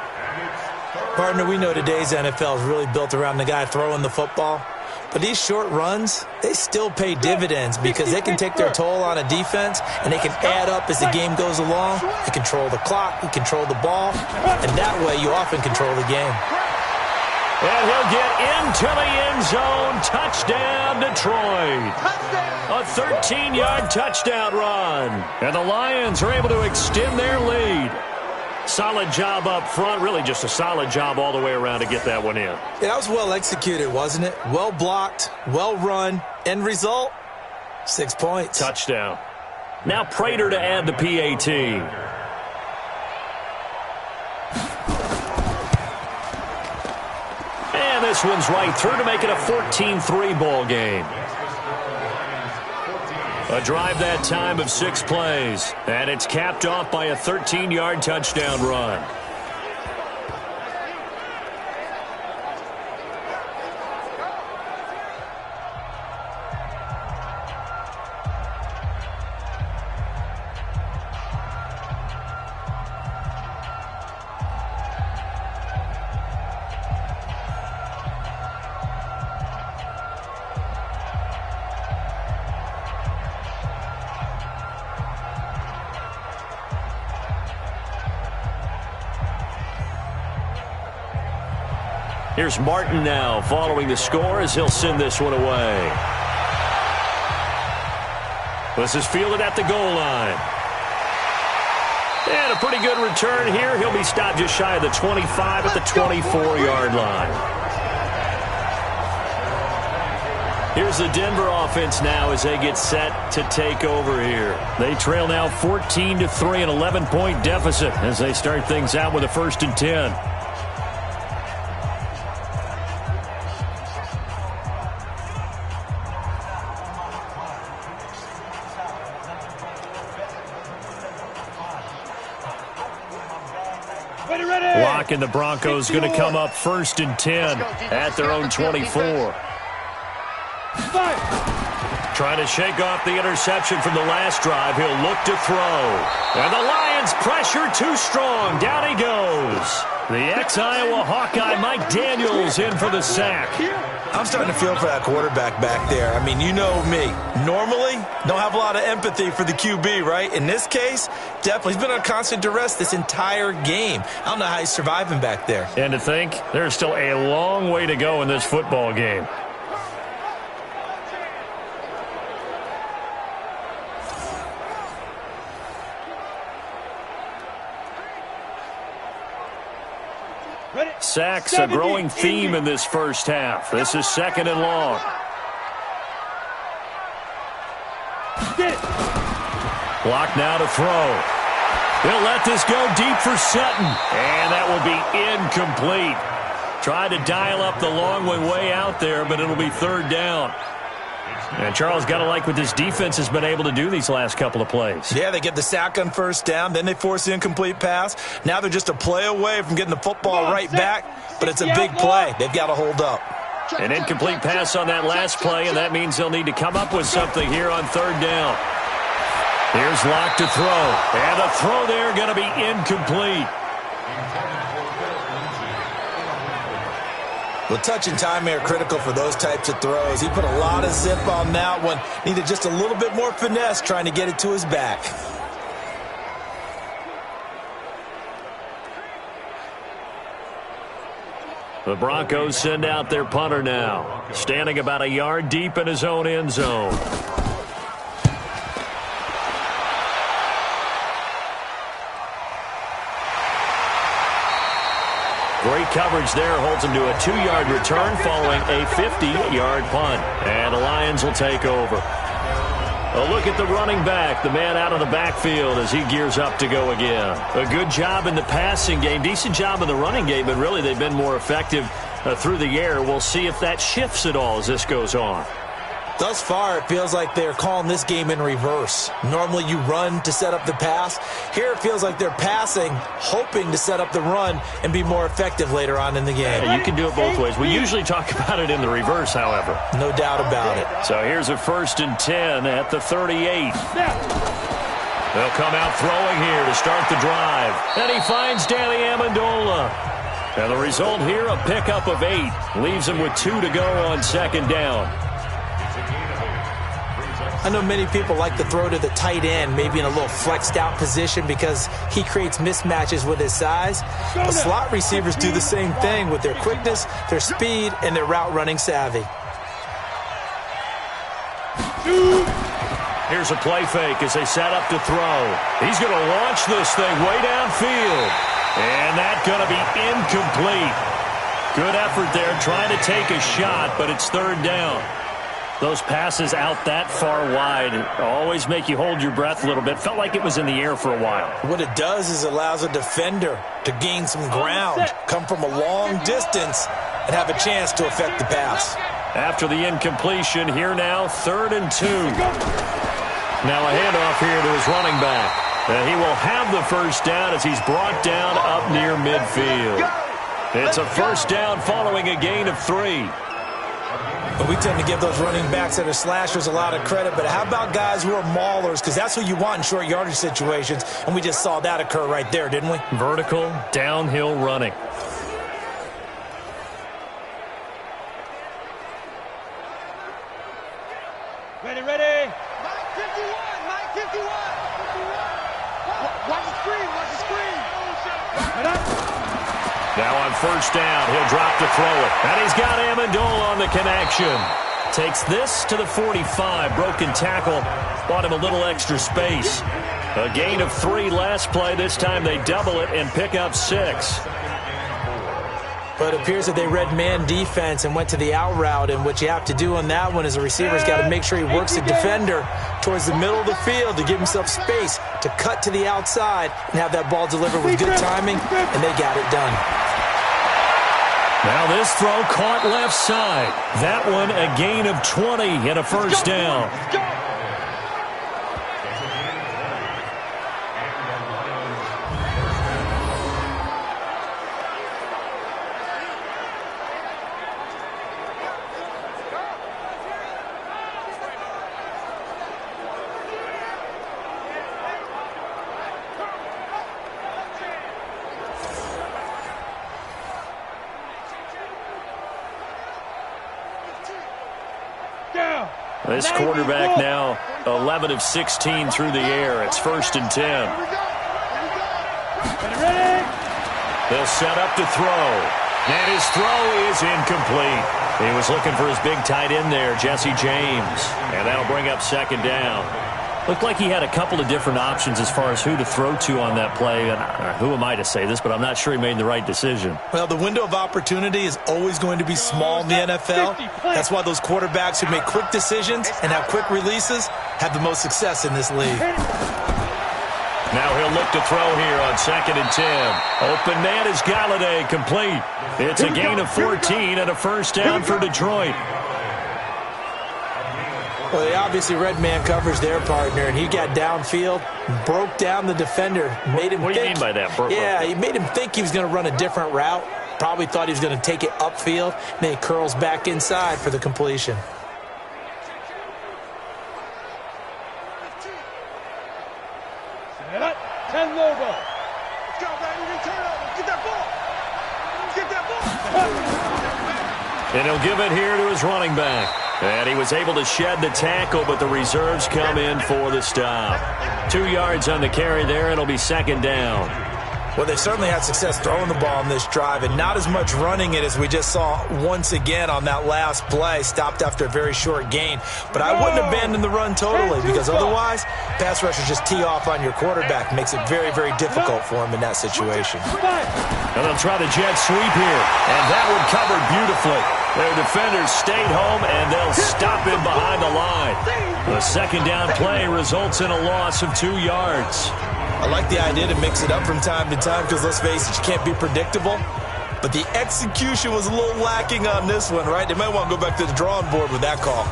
Partner, we know today's NFL is really built around the guy throwing the football. But these short runs, they still pay dividends because they can take their toll on a defense, and they can add up as the game goes along. They control the clock, they control the ball, and that way you often control the game. And he'll get into the end zone. Touchdown, Detroit. A 13-yard touchdown run. And the Lions are able to extend their lead. Solid job up front. Really just a solid job all the way around to get that one in. Yeah, that was well executed, wasn't it? Well blocked, well run. End result, 6 points. Touchdown. Now Prater to add the PAT. And this one's right through to make it a 14-3 ball game. A drive that time of 6 plays. And it's capped off by a 13-yard touchdown run. Here's Martin now following the score as he'll send this one away. This is fielded at the goal line. And a pretty good return here. He'll be stopped just shy of the 25 at the 24-yard line. Here's the Denver offense now as they get set to take over here. They trail now 14-3, an 11-point deficit as they start things out with a 1st and 10. Lock and the Broncos going to come up 1st and 10 at their own 24. Trying to shake off the interception from the last drive. He'll look to throw. And the Lions pressure too strong. Down he goes. The ex-Iowa Hawkeye Mike Daniels in for the sack. I'm starting to feel for that quarterback back there. I mean, you know me. Normally, don't have a lot of empathy for the QB, right? In this case, definitely. He's been on constant duress this entire game. I don't know how he's surviving back there. And to think, there's still a long way to go in this football game. Sacks a growing theme in this first half. This is 2nd and long. Block now to throw. He'll let this go deep for Sutton. And that will be incomplete. Tried to dial up the long way out there, but it'll be 3rd down. And Charles, got to like what this defense has been able to do these last couple of plays. Yeah, they get the sack on 1st down, then they force the incomplete pass. Now they're just a play away from getting the football right back, but it's a big play. They've got to hold up. An incomplete pass on that last play, and that means they'll need to come up with something here on 3rd down. Here's Locke to throw, and the throw there going to be incomplete. Well, touch and time are critical for those types of throws. He put a lot of zip on that one. Needed just a little bit more finesse trying to get it to his back. The Broncos send out their punter now, standing about a yard deep in his own end zone. Great coverage there, holds him to a 2-yard return following a 50-yard punt. And the Lions will take over. A look at the running back, the man out of the backfield as he gears up to go again. A good job in the passing game, decent job in the running game, but really they've been more effective through the air. We'll see if that shifts at all as this goes on. Thus far, it feels like they're calling this game in reverse. Normally you run to set up the pass. Here it feels like they're passing, hoping to set up the run and be more effective later on in the game. Yeah, you can do it both ways. We usually talk about it in the reverse, however. No doubt about it. So here's a 1st and 10 at the 38. They'll come out throwing here to start the drive. And he finds Danny Amendola. And the result here, a pickup of 8. Leaves him with 2 to go on 2nd down. I know many people like to throw to the tight end, maybe in a little flexed out position because he creates mismatches with his size. But slot receivers do the same thing with their quickness, their speed, and their route running savvy. Here's a play fake as they set up to throw. He's going to launch this thing way downfield. And that's going to be incomplete. Good effort there trying to take a shot, but it's 3rd down. Those passes out that far wide always make you hold your breath a little bit. Felt like it was in the air for a while. What it does is allows a defender to gain some ground, come from a long distance, and have a chance to affect the pass. After the incompletion, here now, 3rd and 2. Now a handoff here to his running back. And he will have the 1st down as he's brought down up near midfield. It's a 1st down following a gain of 3. But we tend to give those running backs that are slashers a lot of credit. But how about guys who are maulers? Because that's who you want in short yardage situations. And we just saw that occur right there, didn't we? Vertical, downhill running. Ready. Mike 51. Watch the screen. Now on 1st down, he'll drop to throw it. And he's got Amendola on the connection. Takes this to the 45. Broken tackle. Bought him a little extra space. A gain of 3 last play. This time they double it and pick up 6. But it appears that they read man defense and went to the out route, and what you have to do on that one is the receiver's got to make sure he works the defender towards the middle of the field to give himself space to cut to the outside and have that ball delivered with good timing, and they got it done. Now this throw caught left side. That one a gain of 20 and a first down. This quarterback now 11 of 16 through the air. It's 1st and 10. They'll set up to throw. And his throw is incomplete. He was looking for his big tight end there, Jesse James. And that'll bring up 2nd down. Looked like he had a couple of different options as far as who to throw to on that play. And who am I to say this, but I'm not sure he made the right decision. Well, the window of opportunity is always going to be small in the NFL. That's why those quarterbacks who make quick decisions and have quick releases have the most success in this league. Now he'll look to throw here on 2nd and 10. Open man is Galladay, complete. It's a gain of 14 and a first down for Detroit. Well, they obviously read man coverage their partner, and he got downfield, broke down the defender, made him What do you mean by that? Yeah, he made him think he was going to run a different route. Probably thought he was going to take it upfield, and then he curls back inside for the completion. Set up, 10 logo. Let's go, baby. Return over. Get that ball. Get that ball. And he'll give it here to his running back. And he was able to shed the tackle, but the reserves come in for the stop. 2 yards on the carry there. It'll be 2nd down. Well, they certainly had success throwing the ball in this drive, and not as much running it as we just saw once again on that last play. Stopped after a very short gain. But I wouldn't abandon the run totally, because otherwise, pass rushers just tee off on your quarterback. Makes it very, very difficult for him in that situation. And they'll try the jet sweep here. And that one covered beautifully. Their defenders stayed home, and they'll stop him behind the line. The 2nd down play results in a loss of 2 yards. I like the idea to mix it up from time to time because, let's face it, you can't be predictable. But the execution was a little lacking on this one, right? They might want to go back to the drawing board with that call.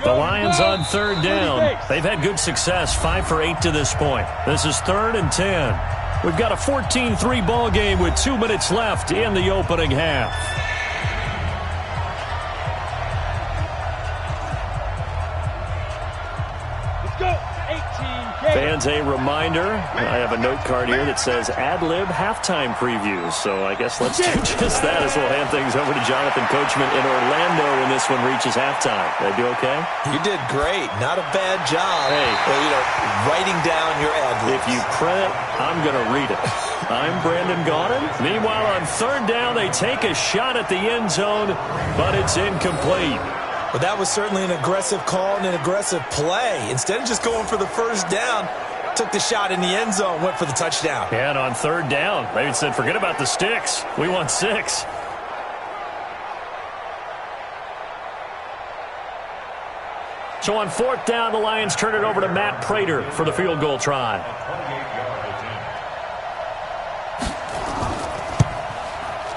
The Lions on 3rd down. They've had good success, 5 for 8 to this point. This is 3rd and 10. We've got a 14-3 ball game with 2 minutes left in the opening half. Fans, a reminder, I have a note card here that says ad-lib halftime previews. So I guess let's do just that as we'll hand things over to Jonathan Coachman in Orlando when this one reaches halftime. Did I do okay? You did great. Not a bad job. Hey. Well, writing down your ad-libs. If you print it, I'm going to read it. I'm Brandon Gaudin. Meanwhile, on 3rd down, they take a shot at the end zone, but it's incomplete. But that was certainly an aggressive call and an aggressive play. Instead of just going for the first down, took the shot in the end zone, went for the touchdown. Yeah, and on 3rd down, they said, forget about the sticks. We want 6. So on 4th down, the Lions turn it over to Matt Prater for the field goal try.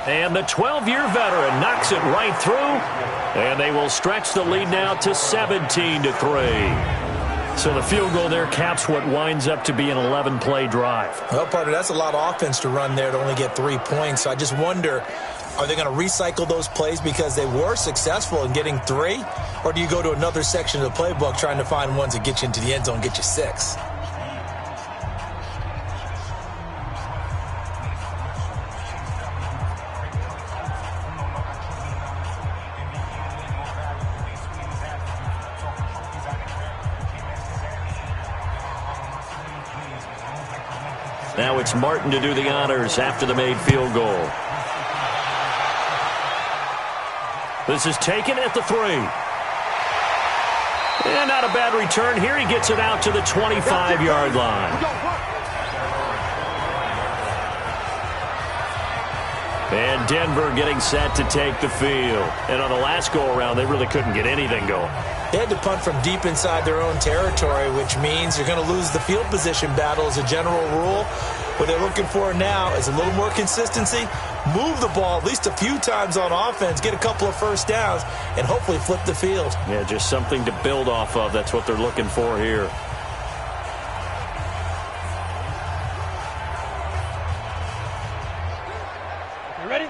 And the 12-year veteran knocks it right through. And they will stretch the lead now to 17-3. So the field goal there caps what winds up to be an 11-play drive. Well, partner, that's a lot of offense to run there to only get 3 points. So I just wonder, are they going to recycle those plays because they were successful in getting 3? Or do you go to another section of the playbook trying to find ones that get you into the end zone and get you 6? Now it's Martin to do the honors after the made field goal. This is taken at the 3. And not a bad return here. He gets it out to the 25-yard line. And Denver getting set to take the field. And on the last go-around, they really couldn't get anything going. They had to punt from deep inside their own territory, which means you're going to lose the field position battle as a general rule. What they're looking for now is a little more consistency, move the ball at least a few times on offense, get a couple of first downs, and hopefully flip the field. Yeah, just something to build off of. That's what they're looking for here. You ready?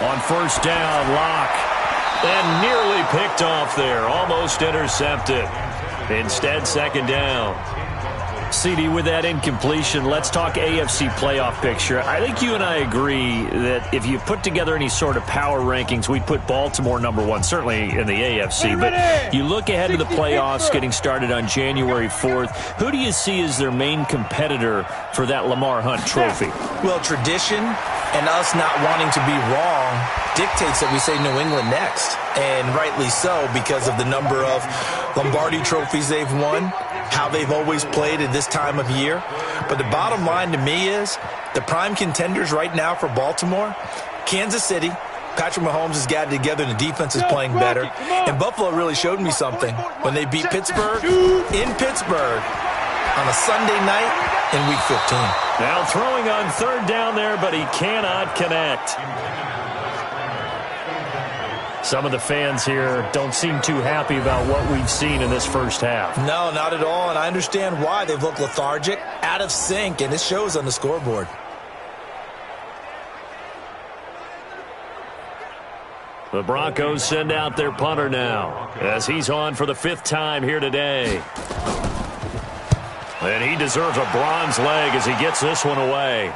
On first down, Locke. And nearly picked off there. Almost intercepted. Instead, second down. CD, with that incompletion, let's talk AFC playoff picture. I think you and I agree that if you put together any sort of power rankings, we'd put Baltimore number one, certainly in the AFC. But you look ahead to the playoffs getting started on January 4th. Who do you see as their main competitor for that Lamar Hunt trophy? Well, tradition and us not wanting to be wrong dictates that we say New England next. And rightly so, because of the number of Lombardi trophies they've won, how they've always played at this time of year. But the bottom line to me is the prime contenders right now for Baltimore, Kansas City. Patrick Mahomes has gotten together and the defense is playing better. And Buffalo really showed me something when they beat Pittsburgh in Pittsburgh on a Sunday night in Week 15. Now throwing on third down there, but he cannot connect. Some of the fans here don't seem too happy about what we've seen in this first half. No, not at all, and I understand why. They've looked lethargic, out of sync, and it shows on the scoreboard. The Broncos send out their punter now as he's on for the 5th time here today. And he deserves a bronze leg as he gets this one away.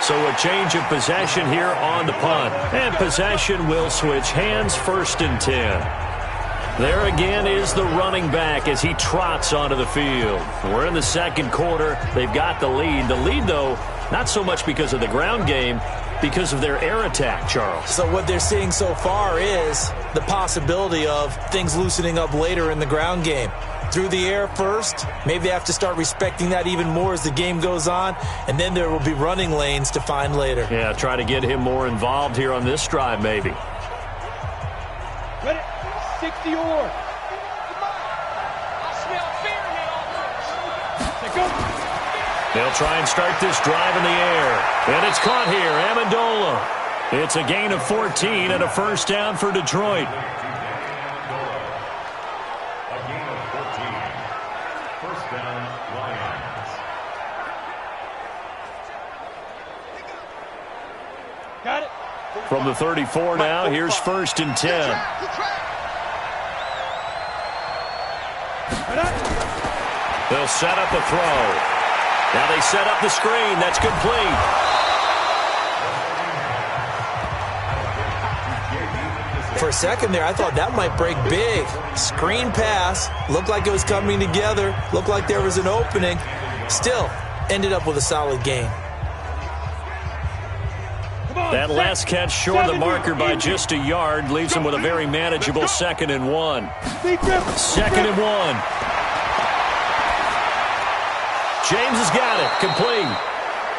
So a change of possession here on the punt. And possession will switch hands, 1st and 10. There again is the running back as he trots onto the field. We're in the second quarter. They've got the lead. The lead, though, not so much because of the ground game, because of their air attack, Charles. So what they're seeing so far is the possibility of things loosening up later in the ground game. Through the air first, maybe they have to start respecting that even more as the game goes on, and then there will be running lanes to find later. Yeah, try to get him more involved here on this drive, maybe. Ready? 60 or. They'll try and start this drive in the air. And it's caught here, Amendola. It's a gain of 14 and a first down for Detroit. Got it. From the 34 now, here's 1st and 10. They'll set up a throw. Now they set up the screen. That's complete. For a second there, I thought that might break big. Screen pass. Looked like it was coming together. Looked like there was an opening. Still, ended up with a solid gain. That last catch short of the marker by just a yard leaves him with a very manageable 2nd and 1. 2nd and 1. James has got it. Complete.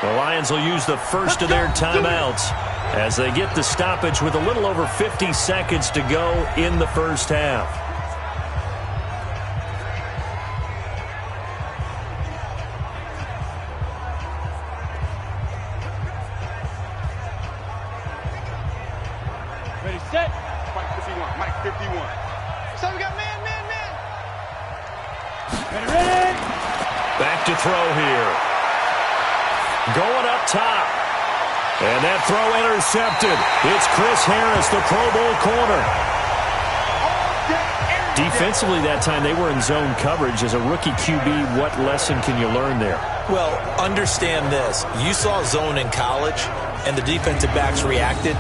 The Lions will use the first of their timeouts as they get the stoppage with a little over 50 seconds to go in the first half. Ready, set. Mike 51. Mike 51. So we got man. Ready. Back to throw here. Going up top. And that throw intercepted. It's Chris Harris, the Pro Bowl corner. Defensively that time, they were in zone coverage. As a rookie QB, what lesson can you learn there? Well, understand this. You saw zone in college, and the defensive backs reacted.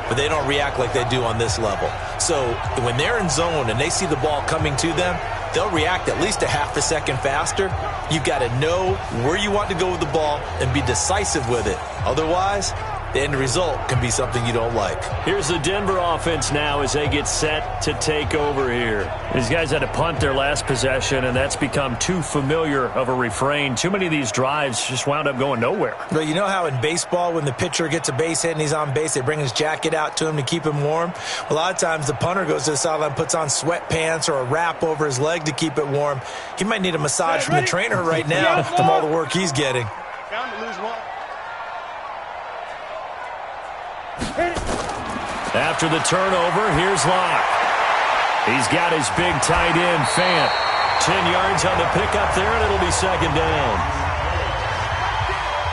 but they don't react like they do on this level. So when they're in zone and they see the ball coming to them, they'll react at least a half a second faster. You've got to know where you want to go with the ball and be decisive with it. Otherwise, the end result can be something you don't like. Here's the Denver offense now as they get set to take over here. These guys had to punt their last possession, and that's become too familiar of a refrain. Too many of these drives just wound up going nowhere. But you know how in baseball, when the pitcher gets a base hit and he's on base, they bring his jacket out to him to keep him warm? A lot of times the punter goes to the sideline, puts on sweatpants or a wrap over his leg to keep it warm. He might need a massage from the trainer right now from all the work he's getting. Down to lose one. After the turnover, here's Locke. He's got his big tight end, Fant. 10 yards on the pickup there, and it'll be second down.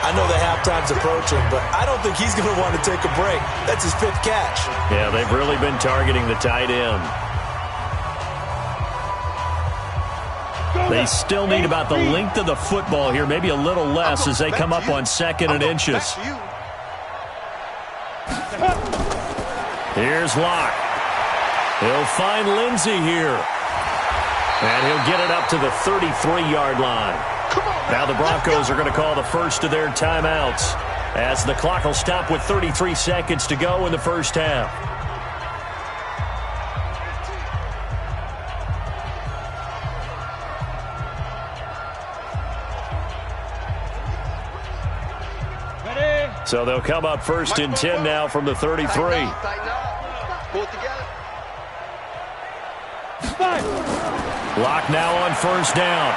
I know the halftime's approaching, but I don't think he's going to want to take a break. That's his 5th catch. Yeah, they've really been targeting the tight end. They still need about the length of the football here, maybe a little less as they come up on 2nd and inches. Here's Locke. He'll find Lindsey here. And he'll get it up to the 33-yard line. Now the Broncos are going to call the first of their timeouts as the clock will stop with 33 seconds to go in the first half. So they'll come up 1st and 10 now from the 33. Pull it together. Locke now on 1st down.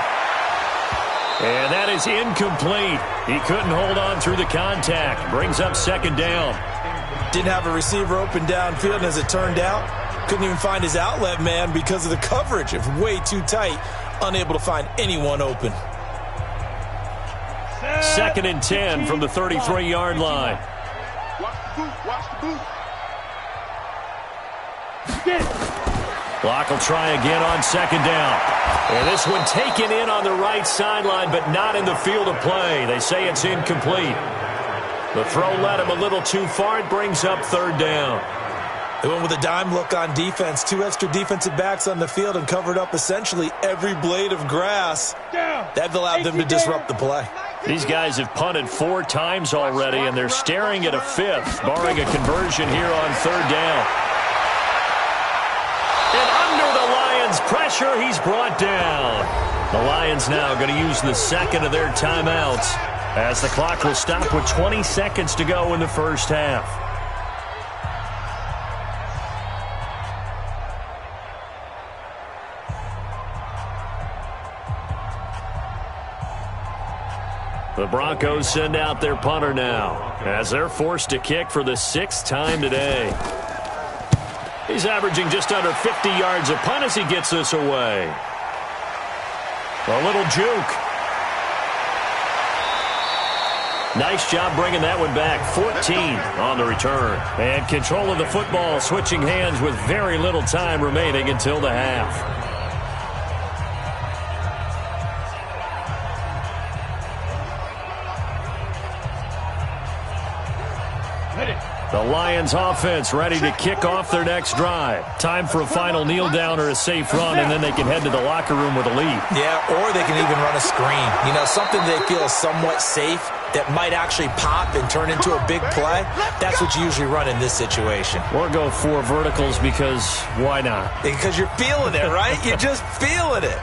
And that is incomplete. He couldn't hold on through the contact. Brings up 2nd down. Didn't have a receiver open downfield, and as it turned out, couldn't even find his outlet man because of the coverage. It's way too tight, unable to find anyone open. 2nd and 10 from the 33-yard line. Watch the boot. Locke will try again on 2nd down. And this one taken in on the right sideline, but not in the field of play. They say it's incomplete. The throw led him a little too far. It brings up 3rd down. They went with a dime look on defense. 2 extra defensive backs on the field and covered up essentially every blade of grass. That allowed them to disrupt the play. These guys have punted 4 times already, and they're staring at a 5th, barring a conversion here on 3rd down. And under the Lions' pressure, he's brought down. The Lions now going to use the 2nd of their timeouts as the clock will stop with 20 seconds to go in the first half. The Broncos send out their punter now as they're forced to kick for the 6th time today. He's averaging just under 50 yards a punt as he gets this away. A little juke. Nice job bringing that one back. 14 on the return. And control of the football switching hands with very little time remaining until the half. The Lions offense ready to kick off their next drive. Time for a final kneel down or a safe run, and then they can head to the locker room with a lead. Yeah, or they can even run a screen. You know, something they feel somewhat safe that might actually pop and turn into a big play. That's what you usually run in this situation. Or go 4 verticals because why not? Because you're feeling it, right? You're just feeling it.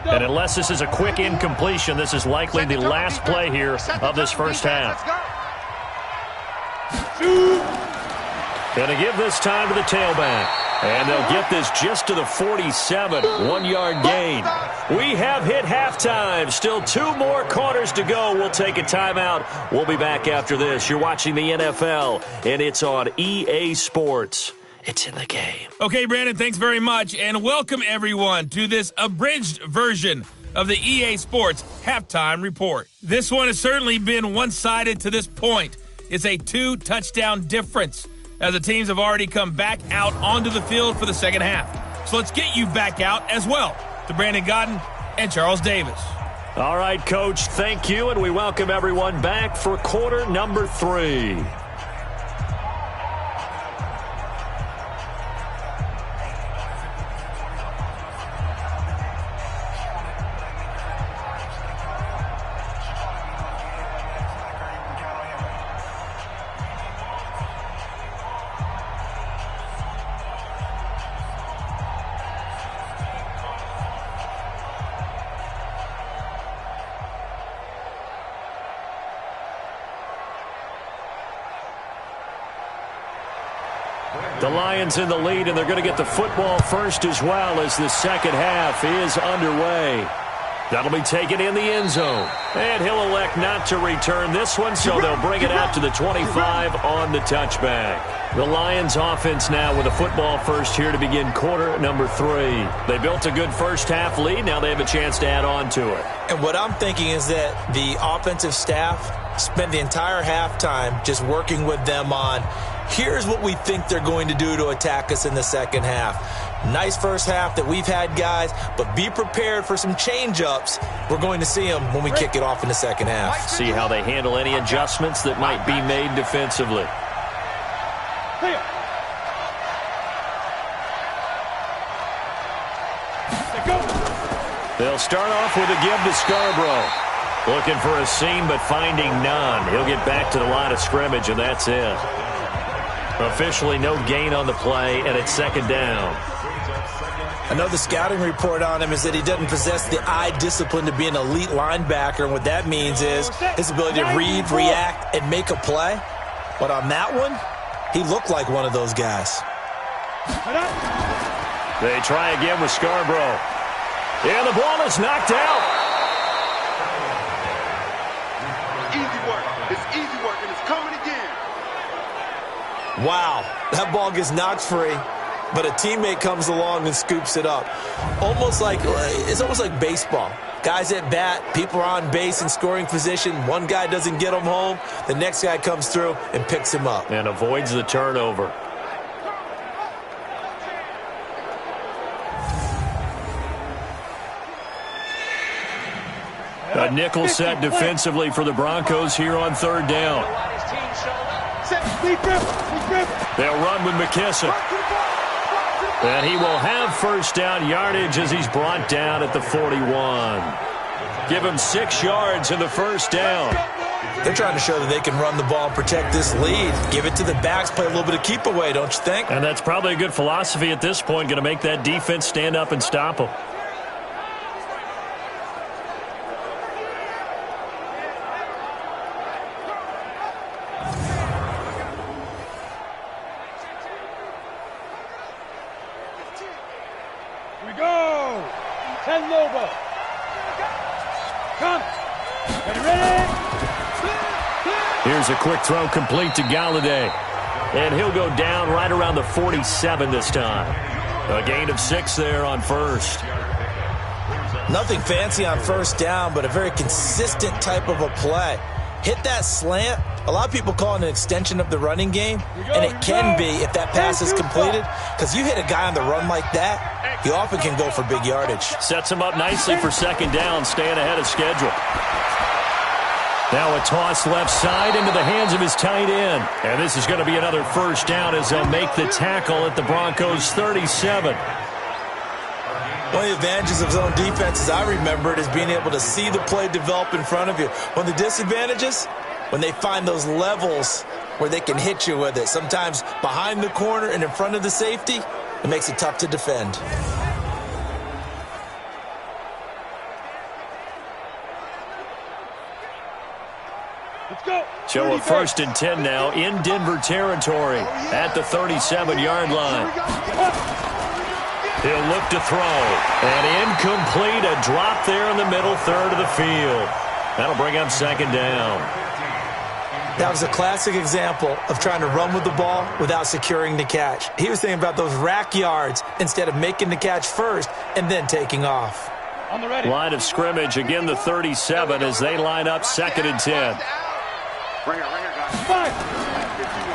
And unless this is a quick incompletion, this is likely the last play here of this first half. Going to give this time to the tailback. And they'll get this just to the 47, 1-yard gain. We have hit halftime. Still 2 more quarters to go. We'll take a timeout. We'll be back after this. You're watching the NFL, and it's on EA Sports. It's in the game. Okay, Brandon, thanks very much. And welcome, everyone, to this abridged version of the EA Sports Halftime Report. This one has certainly been one-sided to this point. It's a 2-touchdown difference as the teams have already come back out onto the field for the second half. So let's get you back out as well. To Brandon Godden, and Charles Davis. All right, Coach, thank you, and we welcome everyone back for quarter number 3. The Lions in the lead, and they're going to get the football first as well as the second half is underway. That'll be taken in the end zone. And he'll elect not to return this one, so they'll bring it out to the 25 on the touchback. The Lions offense now with a football first here to begin quarter number 3. They built a good first half lead. Now they have a chance to add on to it. And what I'm thinking is that the offensive staff spent the entire halftime just working with them on, here's what we think they're going to do to attack us in the second half. Nice first half that we've had, guys, but be prepared for some change-ups. We're going to see them when we kick it off in the second half. See how they handle any adjustments that might be made defensively. They'll start off with a give to Scarborough. Looking for a seam, but finding none. He'll get back to the line of scrimmage, and that's it. Officially no gain on the play, and it's second down. I know the scouting report on him is that he doesn't possess the eye discipline to be an elite linebacker, and what that means is his ability to read, react, and make a play. But on that one, he looked like one of those guys. They try again with Scarborough. And the ball is knocked out. Easy work. It's easy work, and it's coming again. Wow, that ball gets knocked free, but a teammate comes along and scoops it up. It's almost like baseball. Guys at bat, people are on base in scoring position. One guy doesn't get him home. The next guy comes through and picks him up. And avoids the turnover. A nickel set defensively for the Broncos here on third down. They'll run with McKissick. And he will have first down yardage as he's brought down at the 41. Give him 6 yards in the first down. They're trying to show that they can run the ball and protect this lead. Give it to the backs, play a little bit of keep away, don't you think? And that's probably a good philosophy at this point, going to make that defense stand up and stop them. Here's a quick throw complete to Galladay. And he'll go down right around the 47 this time. A gain of 6 there on first. Nothing fancy on first down, but a very consistent type of a play. Hit that slant. A lot of people call it an extension of the running game, and it can be if that pass is completed, because you hit a guy on the run like that, he often can go for big yardage. Sets him up nicely for second down, staying ahead of schedule. Now a toss left side into the hands of his tight end. And this is going to be another first down as they'll make the tackle at the Broncos 37. One of the advantages of zone defense, as I remember it, is being able to see the play develop in front of you. One of the disadvantages, when they find those levels where they can hit you with it. Sometimes behind the corner and in front of the safety, it makes it tough to defend. So a 1st and 10 now in Denver territory at the 37-yard line. He'll look to throw. And incomplete, a drop there in the middle third of the field. That'll bring up second down. That was a classic example of trying to run with the ball without securing the catch. He was thinking about those rack yards instead of making the catch first and then taking off. Line of scrimmage, again the 37 as they line up 2nd and 10.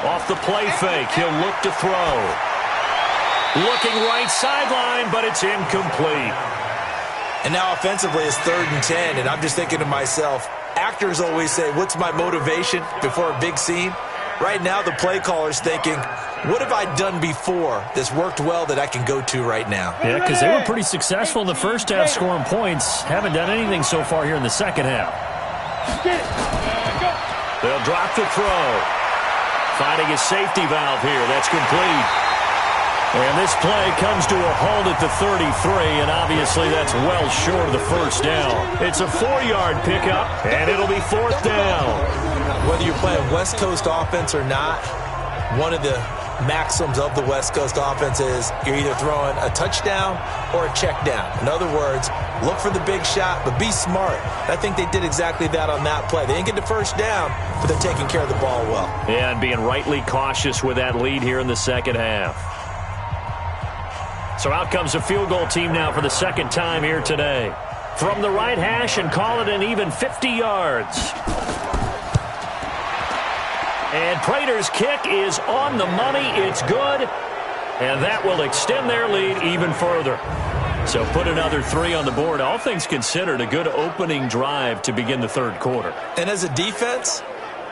Off the play fake, he'll look to throw. Looking right sideline, but it's incomplete. And now offensively it's 3rd and 10, and I'm just thinking to myself, actors always say, what's my motivation before a big scene? Right now the play caller's thinking, what have I done before that's worked well that I can go to right now? Yeah, because they were pretty successful in the first half scoring points. Haven't done anything so far here in the second half. They'll drop the throw. Finding a safety valve here. That's complete. And this play comes to a halt at the 33, and obviously that's well short of the first down. It's a 4-yard pickup, and it'll be 4th down. Whether you're playing West Coast offense or not, one of the maxims of the West Coast offense is you're either throwing a touchdown or a check down. In other words, look for the big shot, but be smart. I think they did exactly that on that play. They didn't get the first down, but they're taking care of the ball well. Yeah, and being rightly cautious with that lead here in the second half. So out comes a field goal team now for the second time here today. From the right hash and call it an even 50 yards. And Prater's kick is on the money. It's good. And that will extend their lead even further. So put another 3 on the board. All things considered, a good opening drive to begin the 3rd quarter. And as a defense,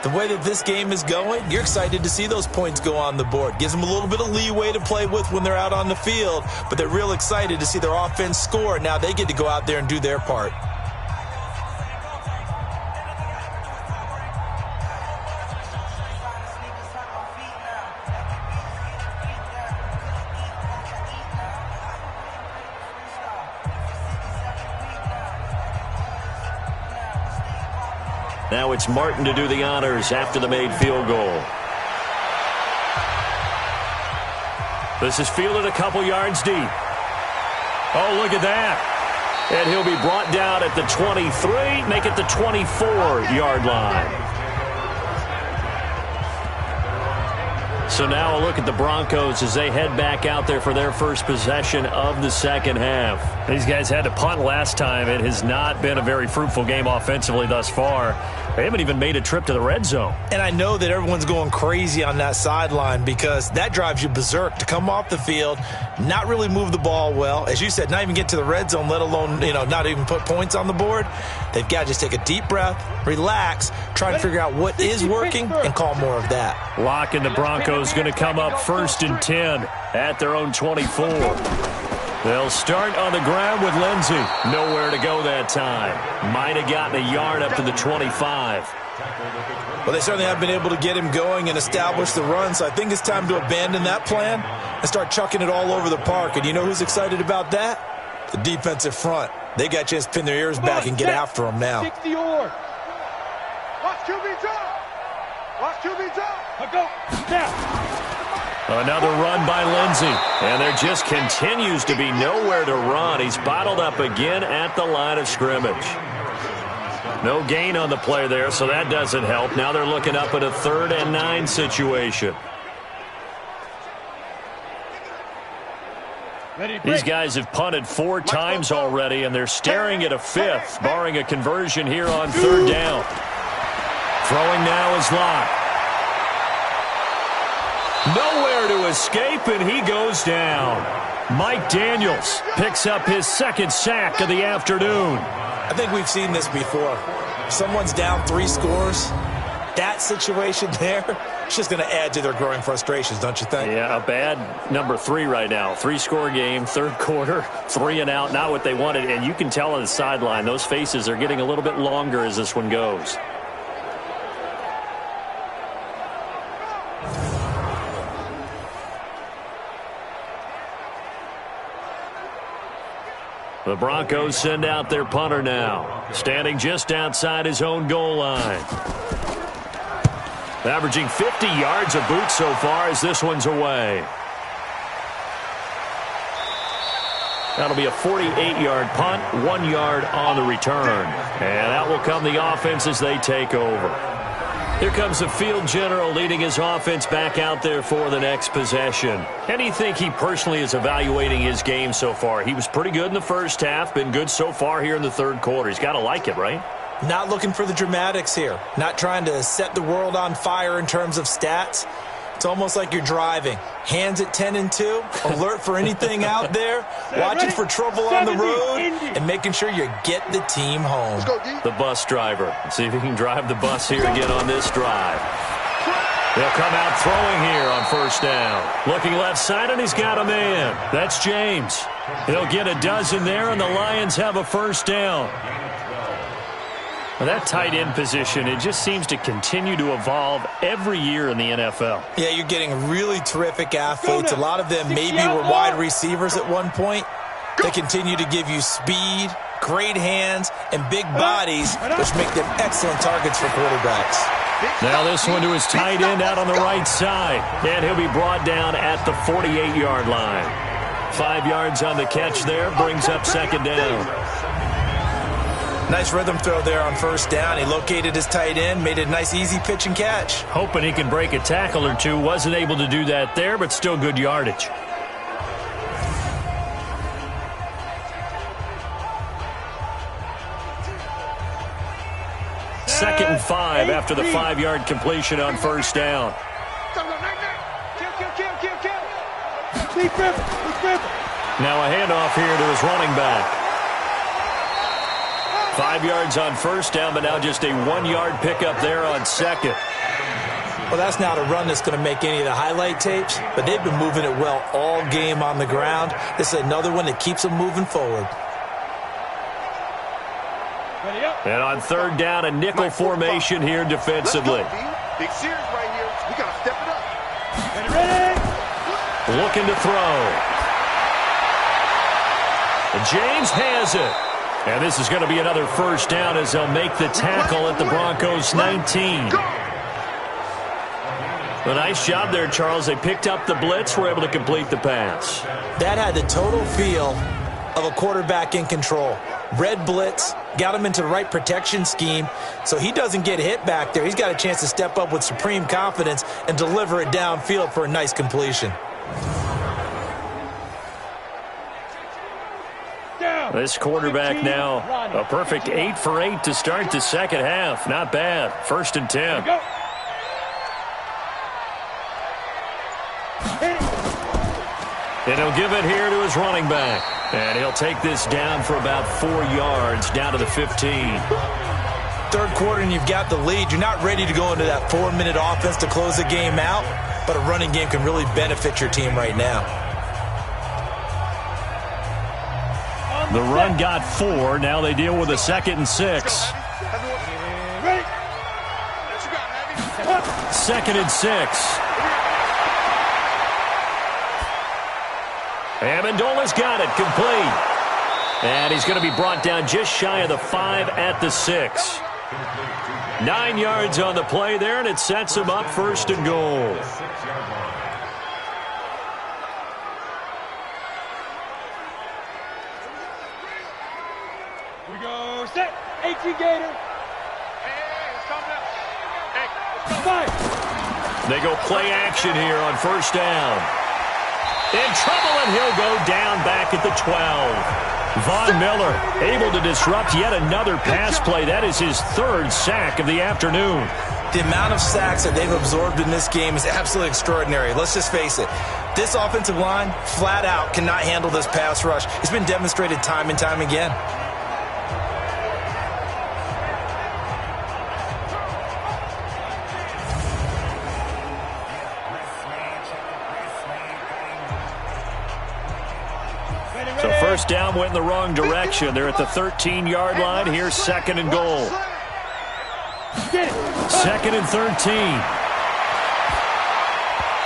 the way that this game is going, you're excited to see those points go on the board. Gives them a little bit of leeway to play with when they're out on the field, but they're real excited to see their offense score. Now they get to go out there and do their part. Now it's Martin to do the honors after the made field goal. This is fielded a couple yards deep. Oh, look at that. And he'll be brought down at the 23, make it the 24-yard line. So now a look at the Broncos as they head back out there for their first possession of the second half. These guys had to punt last time. It has not been a very fruitful game offensively thus far. They haven't even made a trip to the red zone. And I know that everyone's going crazy on that sideline because that drives you berserk to come off the field, not really move the ball well. As you said, not even get to the red zone, let alone, not even put points on the board. They've got to just take a deep breath, relax, try and figure out what is working and call more of that. Lock in the Broncos going to come up 1st and 10 at their own 24. They'll start on the ground with Lindsey. Nowhere to go that time. Might have gotten a yard up to the 25. Well, they certainly have been able to get him going and establish the run, so I think it's time to abandon that plan and start chucking it all over the park. And you know who's excited about that? The defensive front. They got a chance to pin their ears back and get after him now. 60 yard. Watch QB drop. Watch QB drop. Go. Now. Another run by Lindsey. And there just continues to be nowhere to run. He's bottled up again at the line of scrimmage. No gain on the play there, so that doesn't help. Now they're looking up at a 3rd and 9 situation. These guys have punted 4 times already, and they're staring at a 5th, barring a conversion here on 3rd down. Throwing now is Locke. Nowhere to escape, and he goes down. Mike Daniels picks up his 2nd sack of the afternoon. I think we've seen this before. Someone's down 3 scores. That situation there, it's just going to add to their growing frustrations, don't you think? Yeah, a bad number 3 right now. 3-score game, 3rd quarter, 3 and out, not what they wanted. And you can tell on the sideline, those faces are getting a little bit longer as this one goes. The Broncos send out their punter now, standing just outside his own goal line. Averaging 50 yards a boot so far as this one's away. That'll be a 48-yard punt, 1 yard on the return. And out will come the offense as they take over. Here comes the field general leading his offense back out there for the next possession. And you think he personally is evaluating his game so far? He was pretty good in the first half, been good so far here in the 3rd quarter. He's got to like it, right? Not looking for the dramatics here. Not trying to set the world on fire in terms of stats. It's almost like you're driving. Hands at 10 and 2, alert for anything out there, watching for trouble on the road, and making sure you get the team home. The bus driver. See if he can drive the bus here again on this drive. They'll come out throwing here on first down. Looking left side, and he's got a man. That's James. He'll get a dozen there, and the Lions have a first down. Well, that tight end position, it just seems to continue to evolve every year in the NFL. Yeah, you're getting really terrific athletes. A lot of them maybe were wide receivers at one point. They continue to give you speed, great hands, and big bodies, which make them excellent targets for quarterbacks. Now this one to his tight end out on the right side. And he'll be brought down at the 48-yard line. 5 yards on the catch there, brings up second down. Nice rhythm throw there on first down. He located his tight end, made a nice easy pitch and catch. Hoping he can break a tackle or two. Wasn't able to do that there, but still good yardage. Second and 5 after the 5-yard completion on first down. Now a handoff here to his running back. 5 yards on first down, but now just a 1-yard pickup there on second. Well, that's not a run that's going to make any of the highlight tapes, but they've been moving it well all game on the ground. This is another one that keeps them moving forward. And on third down, a nickel formation here defensively. Big series right here. We got to step it up. Looking to throw. And James has it. And this is going to be another first down as they'll make the tackle at the Broncos 19. A nice job there, Charles. They picked up the blitz, were able to complete the pass. That had the total feel of a quarterback in control. Red blitz, got him into the right protection scheme, so he doesn't get hit back there. He's got a chance to step up with supreme confidence and deliver it downfield for a nice completion. This quarterback now, a perfect 8 for 8 to start the second half. Not bad. First and 10. And he'll give it here to his running back. And he'll take this down for about 4 yards, down to the 15. Third quarter and you've got the lead. You're not ready to go into that 4-minute offense to close the game out, but a running game can really benefit your team right now. The run got 4. Now they deal with a 2nd and 6. 2nd and 6. Amendola's got it complete. And he's going to be brought down just shy of the 5 at the 6. 9 yards on the play there, and it sets him up first and goal. We go set. 18 Gator. They go play action here on first down. In trouble, and he'll go down back at the 12. Von Miller able to disrupt yet another pass play. That is his 3rd sack of the afternoon. The amount of sacks that they've absorbed in this game is absolutely extraordinary. Let's just face it. This offensive line, flat out, cannot handle this pass rush. It's been demonstrated time and time again. So first down went in the wrong direction. They're at the 13-yard line. Here's 2nd and goal. 2nd and 13.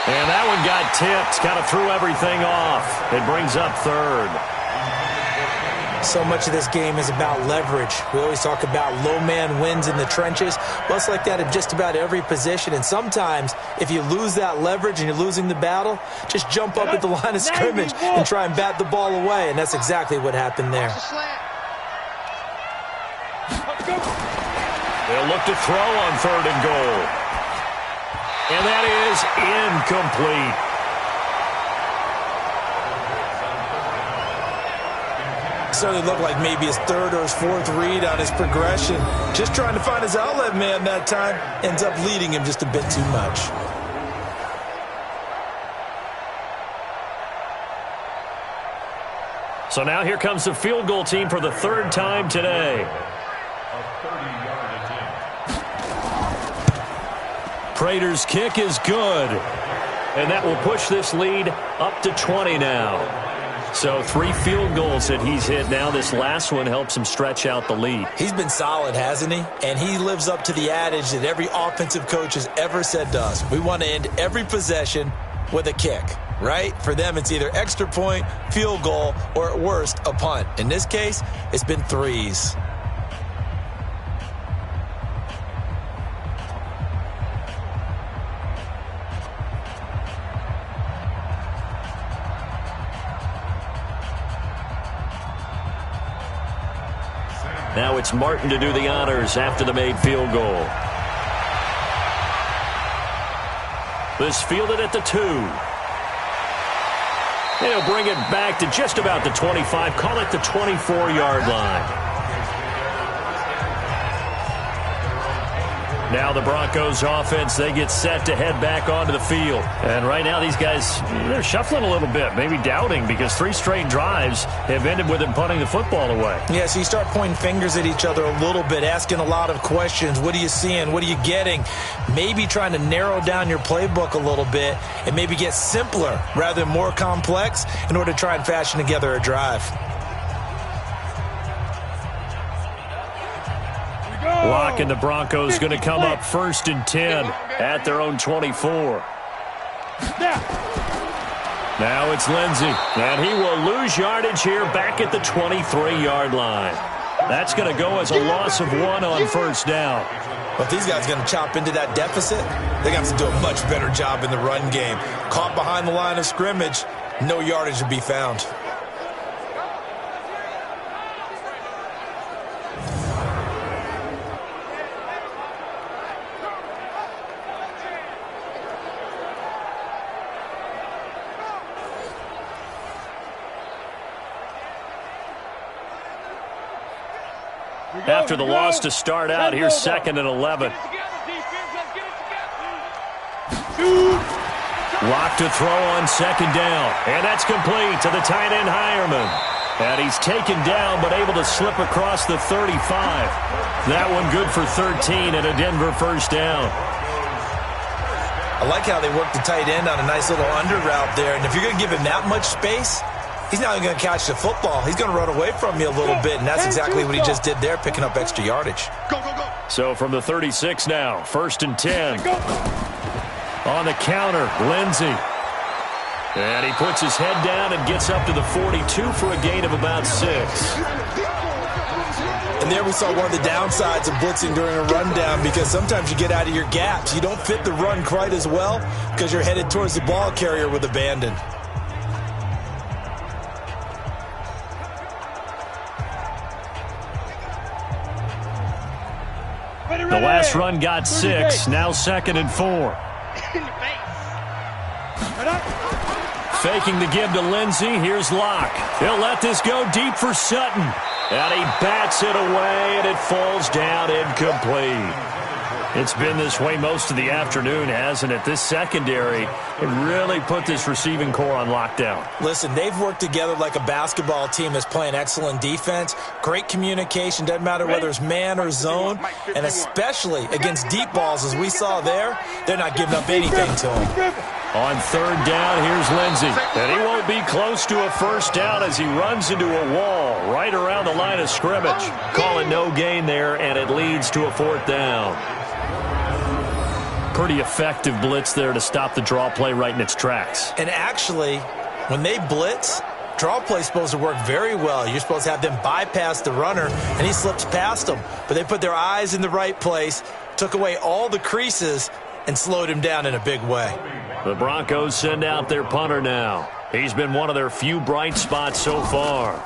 And that one got tipped. Kind of threw everything off. It brings up 3rd. So much of this game is about leverage. We always talk about low man wins in the trenches. Well, it's like that in just about every position. And sometimes, if you lose that leverage and you're losing the battle, just jump up at the line of scrimmage and try and bat the ball away. And that's exactly what happened there. They'll look to throw on 3rd and goal. And that is incomplete. Certainly looked like maybe his 3rd or his 4th read on his progression. Just trying to find his outlet man that time. Ends up leading him just a bit too much. So now here comes the field goal team for the third time today. Prater's kick is good. And that will push this lead up to 20 now. So 3 field goals that he's hit now. This last one helps him stretch out the lead. He's been solid, hasn't he? And he lives up to the adage that every offensive coach has ever said to us. We want to end every possession with a kick, right? For them, it's either extra point, field goal, or at worst, a punt. In this case, it's been 3s. Now it's Martin to do the honors after the made field goal. This fielded at the 2. He'll bring it back to just about the 25. Call it the 24-yard line. Now the Broncos offense, they get set to head back onto the field. And right now these guys, they're shuffling a little bit, maybe doubting, because 3 straight drives have ended with them punting the football away. Yeah, so you start pointing fingers at each other a little bit, asking a lot of questions. What are you seeing? What are you getting? Maybe trying to narrow down your playbook a little bit and maybe get simpler rather than more complex in order to try and fashion together a drive. Locke and the Broncos going to come up 1st and 10 at their own 24. Now it's Lindsey, and he will lose yardage here back at the 23-yard line. That's going to go as a loss of 1 on 1st down. But these guys are going to chop into that deficit. They got to do a much better job in the run game. Caught behind the line of scrimmage, no yardage to be found. After the loss to start out, here's 2nd and 11. Locke to throw on 2nd down. And that's complete to the tight end, Hireman. And he's taken down, but able to slip across the 35. That one good for 13 and a Denver 1st down. I like how they work the tight end on a nice little under route there. And if you're going to give him that much space, he's not even going to catch the football. He's going to run away from you a little bit, and that's exactly what he just did there, picking up extra yardage. So from the 36 now, 1st and 10. On the counter, Lindsey. And he puts his head down and gets up to the 42 for a gain of about 6. And there we saw one of the downsides of blitzing during a rundown, because sometimes you get out of your gaps. You don't fit the run quite as well because you're headed towards the ball carrier with abandon. The last run got 6. Now 2nd and 4. Faking the give to Lindsey. Here's Locke. He'll let this go deep for Sutton. And he bats it away, and it falls down incomplete. It's been this way most of the afternoon, hasn't it? This secondary, it really put this receiving core on lockdown. Listen, they've worked together like a basketball team that's playing excellent defense. Great communication, doesn't matter whether it's man or zone. And especially against deep balls, as we saw there, they're not giving up anything to them. On 3rd down, here's Lindsey. And he won't be close to a 1st down as he runs into a wall right around the line of scrimmage. Call it no gain there, and it leads to a 4th down. Pretty effective blitz there to stop the draw play right in its tracks. And actually, when they blitz, draw play is supposed to work very well. You're supposed to have them bypass the runner, and he slips past them. But they put their eyes in the right place, took away all the creases, and slowed him down in a big way. The Broncos send out their punter now. He's been one of their few bright spots so far.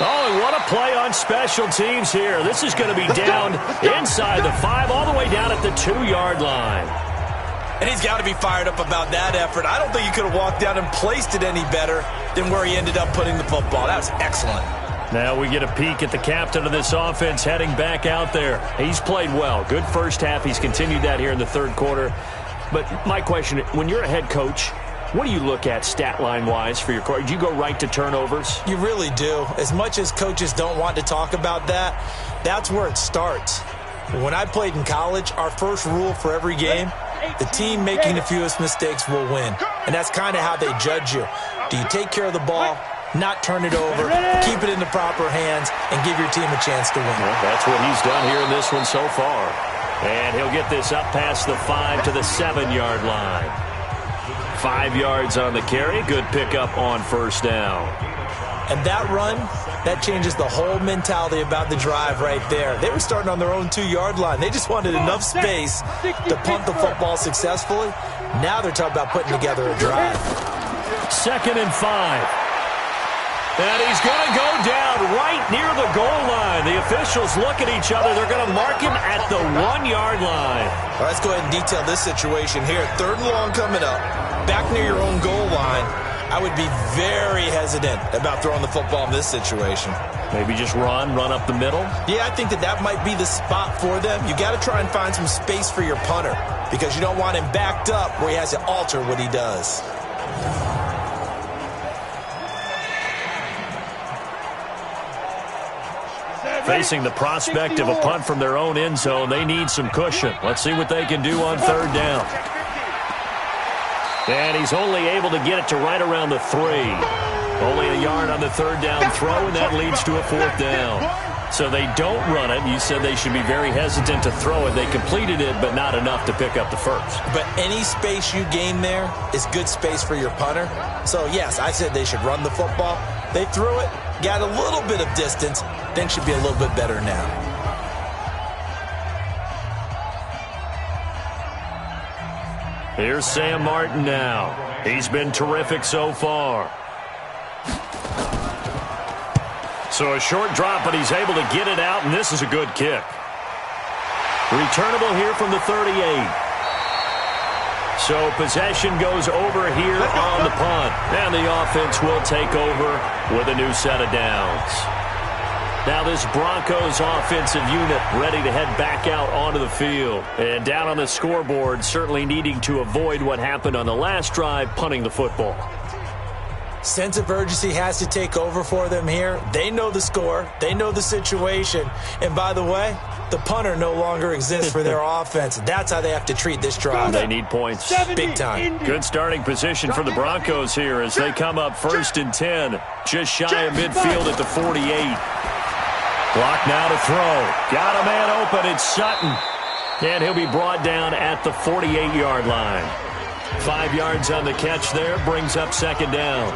Oh, and what a play on special teams here. This is going to be down inside the 5, all the way down at the 2-yard line. And he's got to be fired up about that effort. I don't think he could have walked down and placed it any better than where he ended up putting the football. That was excellent. Now we get a peek at the captain of this offense heading back out there. He's played well. Good first half. He's continued that here in the 3rd quarter. But my question, when you're a head coach, what do you look at stat line-wise for your coach? Do you go right to turnovers? You really do. As much as coaches don't want to talk about that, that's where it starts. When I played in college, our first rule for every game, the team making the fewest mistakes will win. And that's kind of how they judge you. Do you take care of the ball, not turn it over, keep it in the proper hands, and give your team a chance to win? Well, that's what he's done here in this one so far. And he'll get this up past the 5 to the 7-yard line. 5 yards on the carry. Good pickup on first down. And that run, that changes the whole mentality about the drive right there. They were starting on their own 2-yard line. They just wanted enough space to punt the football successfully. Now they're talking about putting together a drive. 2nd and 5. And he's going to go down right near the goal line. The officials look at each other. They're going to mark him at the 1-yard line. All right, let's go ahead and detail this situation here. 3rd and long coming up. Back near your own goal line. I would be very hesitant about throwing the football in this situation. Maybe just run up the middle? Yeah, I think that might be the spot for them. You got to try and find some space for your punter because you don't want him backed up where he has to alter what he does. Facing the prospect of a punt from their own end zone, they need some cushion. Let's see what they can do on 3rd down. And he's only able to get it to right around the 3. Only a yard on the 3rd down throw, and that leads to a 4th down. So they don't run it. You said they should be very hesitant to throw it. They completed it, but not enough to pick up the first. But any space you gain there is good space for your punter. So, yes, I said they should run the football. They threw it, got a little bit of distance. Things should be a little bit better now. Here's Sam Martin now. He's been terrific so far. So a short drop, but he's able to get it out, and this is a good kick. Returnable here from the 38. So possession goes over here on the punt, and the offense will take over with a new set of downs. Now this Broncos offensive unit ready to head back out onto the field. And down on the scoreboard, certainly needing to avoid what happened on the last drive, punting the football. Sense of urgency has to take over for them here. They know the score. They know the situation. And by the way, the punter no longer exists for their offense. That's how they have to treat this drive. They need points. Big time. Good starting position for the Broncos here as they come up 1st and 10. Just shy of midfield at the 48. Block now to throw. Got a man open. It's Sutton. And he'll be brought down at the 48-yard line. 5 yards on the catch there. Brings up 2nd down.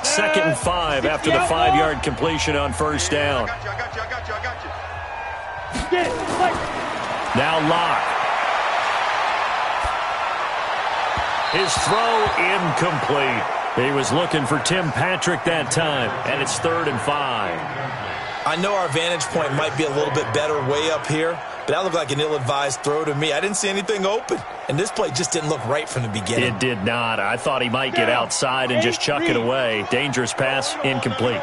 Second and 5 after the 5-yard completion on 1st down. Now Locke. His throw incomplete. He was looking for Tim Patrick that time, and it's 3rd and 5. I know our vantage point might be a little bit better way up here, but that looked like an ill-advised throw to me. I didn't see anything open, and this play just didn't look right from the beginning. It did not. I thought he might get outside and just chuck it away. Dangerous pass, incomplete.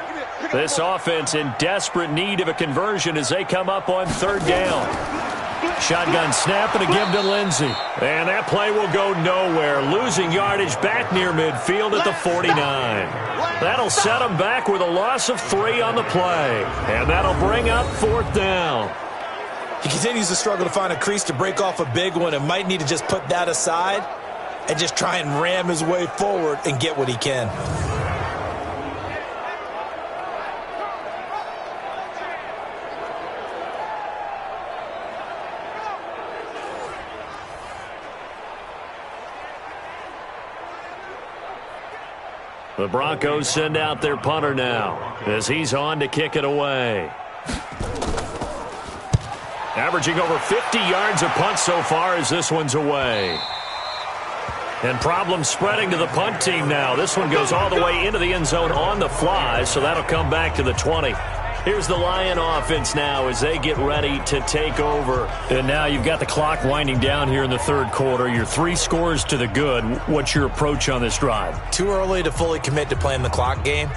This offense in desperate need of a conversion as they come up on 3rd down. Shotgun snap and a give to Lindsey. And that play will go nowhere. Losing yardage back near midfield at the 49. That'll set them back with a loss of 3 on the play. And that'll bring up 4th down. He continues to struggle to find a crease to break off a big one and might need to just put that aside and just try and ram his way forward and get what he can. The Broncos send out their punter now as he's on to kick it away. Averaging over 50 yards a punt so far as this one's away. And problems spreading to the punt team now. This one goes all the way into the end zone on the fly, so that'll come back to the 20. Here's the Lion offense now as they get ready to take over. And now you've got the clock winding down here in the 3rd quarter. You're 3 scores to the good. What's your approach on this drive? Too early to fully commit to playing the clock game.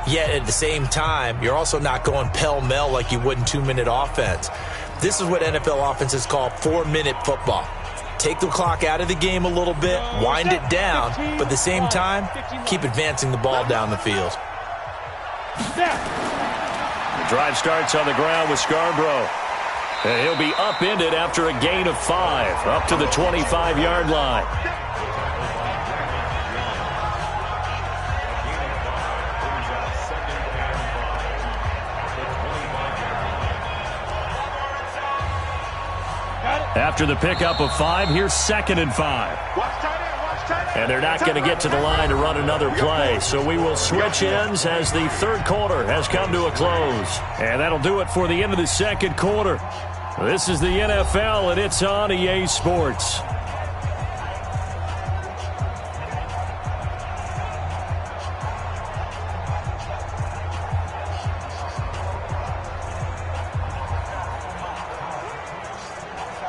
Yet at the same time, you're also not going pell-mell like you would in 2-minute offense. This is what NFL offenses call 4-minute football. Take the clock out of the game a little bit, wind it down, but at the same time, keep advancing the ball down the field. The drive starts on the ground with Scarborough. And he'll be upended after a gain of 5, up to the 25-yard line. After the pickup of 5, here's 2nd and 5. And they're not going to get to the line to run another play. So we will switch ends as the third quarter has come to a close. And that'll do it for the end of the second quarter. This is the NFL, and it's on EA Sports.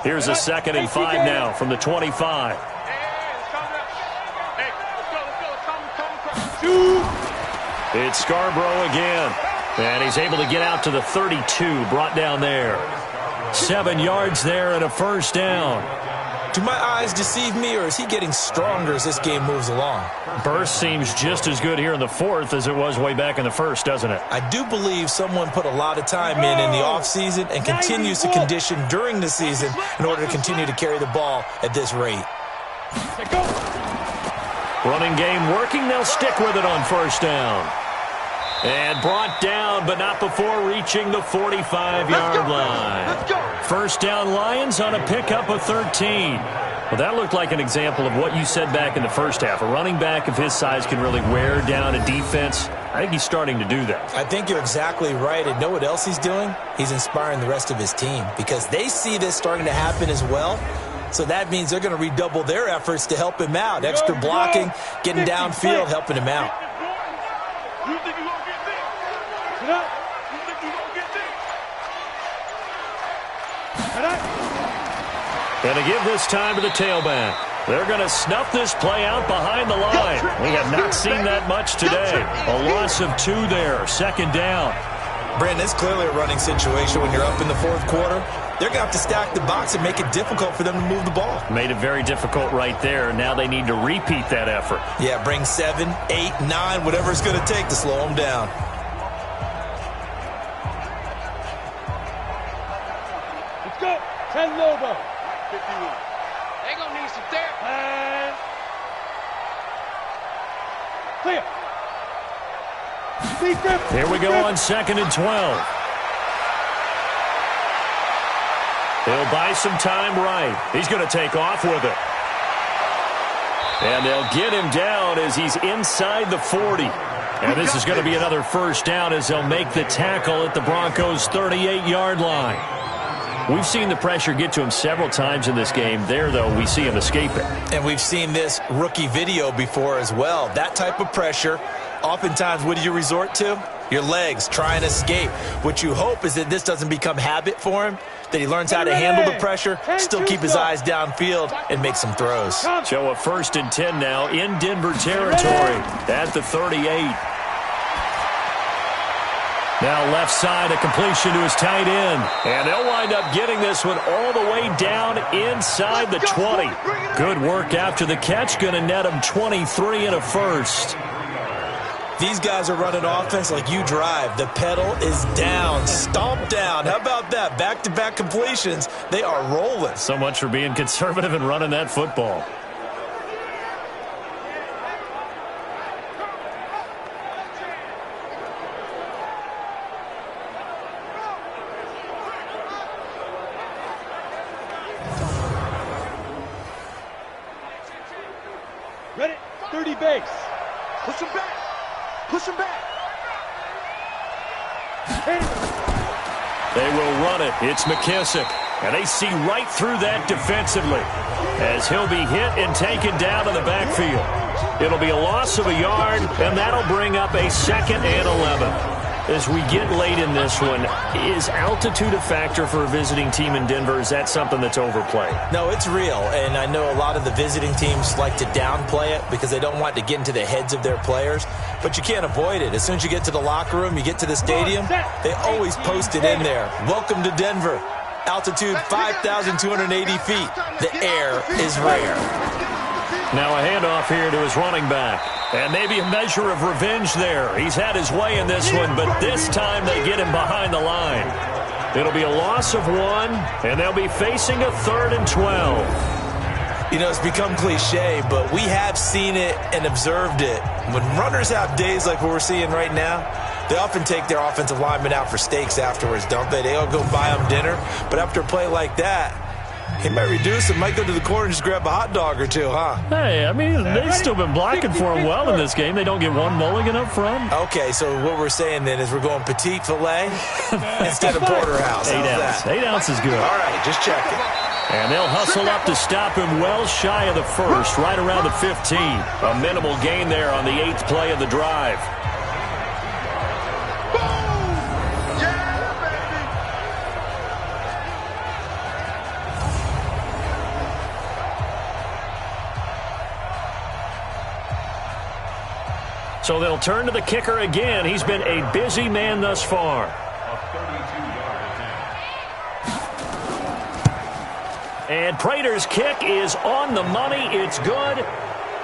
Here's a 2nd and 5 now from the 25. It's Scarborough again. And he's able to get out to the 32, brought down there. 7 yards there and a first down. Do my eyes deceive me, or is he getting stronger as this game moves along? Burst seems just as good here in the fourth as it was way back in the first, doesn't it? I do believe someone put a lot of time in the offseason and continues to condition during the season in order to continue to carry the ball at this rate. Running game working. They'll stick with it on first down. And brought down, but not before reaching the 45-yard line. First down Lions on a pickup of 13. Well, that looked like an example of what you said back in the first half. A running back of his size can really wear down a defense. I think he's starting to do that. I think you're exactly right. And know what else he's doing? He's inspiring the rest of his team because they see this starting to happen as well. So that means they're going to redouble their efforts to help him out. Extra blocking, getting downfield, helping him out. You think you're going to get this? Sit up. You think you're going to get this? Sit up. And to give this time to the tailback. They're going to snuff this play out behind the line. We have not seen that much today. A loss of 2 there, 2nd down. Brandon, it's clearly a running situation when you're up in the fourth quarter. They're going to have to stack the box and make it difficult for them to move the ball. Made it very difficult right there. Now they need to repeat that effort. Yeah, bring 7, 8, 9, whatever it's going to take to slow them down. Let's go. 10 Lobo. 51. They're going to need some therapy. And clear. Here we go on 2nd and 12. He'll buy some time right. He's going to take off with it. And they'll get him down as he's inside the 40. And this is going to be another first down as they'll make the tackle at the Broncos' 38-yard line. We've seen the pressure get to him several times in this game. There, though, we see him escape it. And we've seen this rookie video before as well. That type of pressure, oftentimes, what do you resort to? Your legs, try and escape. What you hope is that this doesn't become habit for him, that he learns how to handle the pressure, still keep his eyes downfield, and make some throws. So a 1st and 10 now in Denver territory at the 38. Now left side, a completion to his tight end. And they'll wind up getting this one all the way down inside the 20. Good work after the catch. Going to net him 23 and a first. These guys are running offense like you drive. The pedal is down, stomp down. How about that? Back-to-back completions. They are rolling. So much for being conservative and running that football. Ready? 30 base. Push him back. Push him back. They will run it. It's McKissick. And they see right through that defensively as he'll be hit and taken down in the backfield. It'll be a loss of a yard, and that'll bring up a 2nd and 11. As we get late in this one, Is altitude a factor for a visiting team in Denver? Is that something that's overplayed? No, it's real, and I know a lot of the visiting teams like to downplay it because they don't want to get into the heads of their players, but you can't avoid it. As soon as you get to the locker room, you get to the stadium, they always post it in there. Welcome to Denver. Altitude 5,280 feet. The air is rare. Now a handoff here to his running back. And maybe a measure of revenge there. He's had his way in this one, but this time they get him behind the line. It'll be a loss of 1, and they'll be facing a 3rd and 12. You know, it's become cliche, but we have seen it and observed it. When runners have days like what we're seeing right now, they often take their offensive linemen out for steaks afterwards, don't they? They all go buy them dinner. But after a play like that, he might reduce him, might go to the corner and just grab a hot dog or two, huh? Hey, I mean, they've still been blocking for him well in this game. They don't get one mulligan up front. Okay, so what we're saying then is we're going petite filet instead of porterhouse. 8 ounce. 8 ounce is good. All right, just checking. And they'll hustle up to stop him well shy of the first, right around the 15. A minimal gain there on the 8th play of the drive. So they'll turn to the kicker again. He's been a busy man thus far. And Prater's kick is on the money. It's good.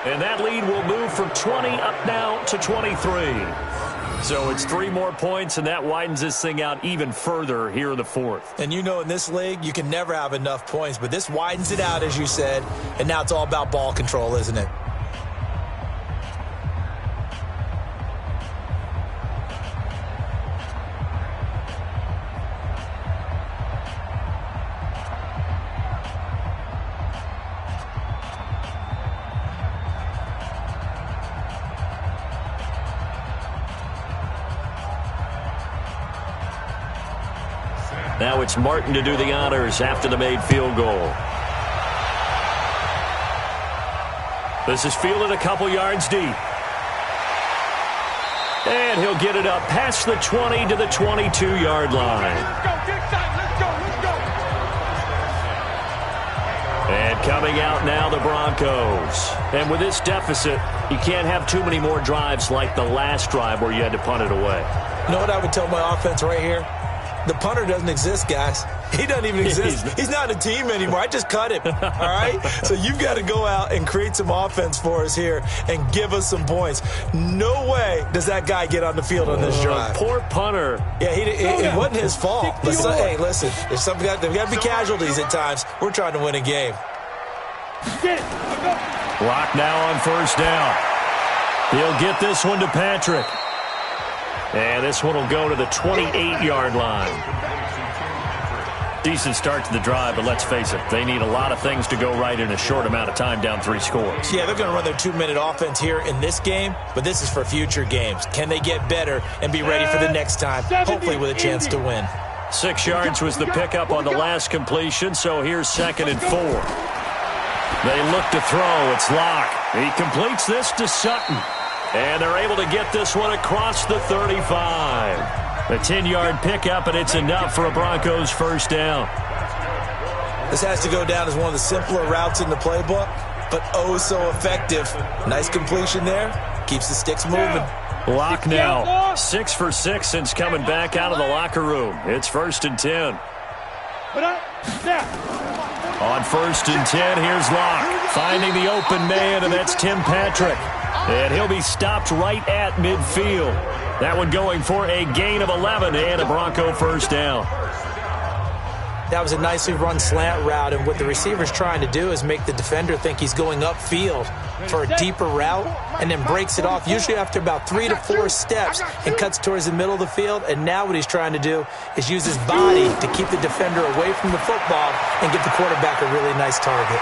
And that lead will move from 20 up now to 23. So it's 3 more points, and that widens this thing out even further here in the 4th. And you know in this league, you can never have enough points, but this widens it out, as you said, and now it's all about ball control, isn't it? Now it's Martin to do the honors after the made field goal. This is fielded a couple yards deep. And he'll get it up past the 20 to the 22-yard line. Let's go, get inside, let's go. And coming out now, the Broncos. And with this deficit, you can't have too many more drives like the last drive where you had to punt it away. You know what I would tell my offense right here? The punter doesn't exist, guys. He doesn't even exist. He's not a team anymore. I just cut him, all right? So you've got to go out and create some offense for us here and give us some points. No way does that guy get on the field on this drive. Poor punter. Yeah, it wasn't his fault. But hey, listen, there's got to be casualties at times. We're trying to win a game. Block now on 1st down. He'll get this one to Patrick. And this one will go to the 28-yard line. Decent start to the drive, but let's face it, they need a lot of things to go right in a short amount of time, down 3 scores. Yeah, they're going to run their 2-minute offense here in this game, but this is for future games. Can they get better and be ready for the next time, hopefully with a chance to win? 6 yards was the pickup on the last completion, so here's 2nd and 4. They look to throw. It's Locke. He completes this to Sutton. And they're able to get this one across the 35. A 10-yard pickup, and it's enough for a Broncos 1st down. This has to go down as one of the simpler routes in the playbook, but oh so effective. Nice completion there. Keeps the sticks moving. Locke now 6 for 6 since coming back out of the locker room. It's 1st and 10. On 1st and 10, here's Locke finding the open man, and that's Tim Patrick. And he'll be stopped right at midfield. That one going for a gain of 11 and a Bronco 1st down. That was a nicely run slant route, and what the receiver's trying to do is make the defender think he's going upfield for a deeper route and then breaks it off, usually after about 3 to 4 steps, and cuts towards the middle of the field. And now what he's trying to do is use his body to keep the defender away from the football and give the quarterback a really nice target.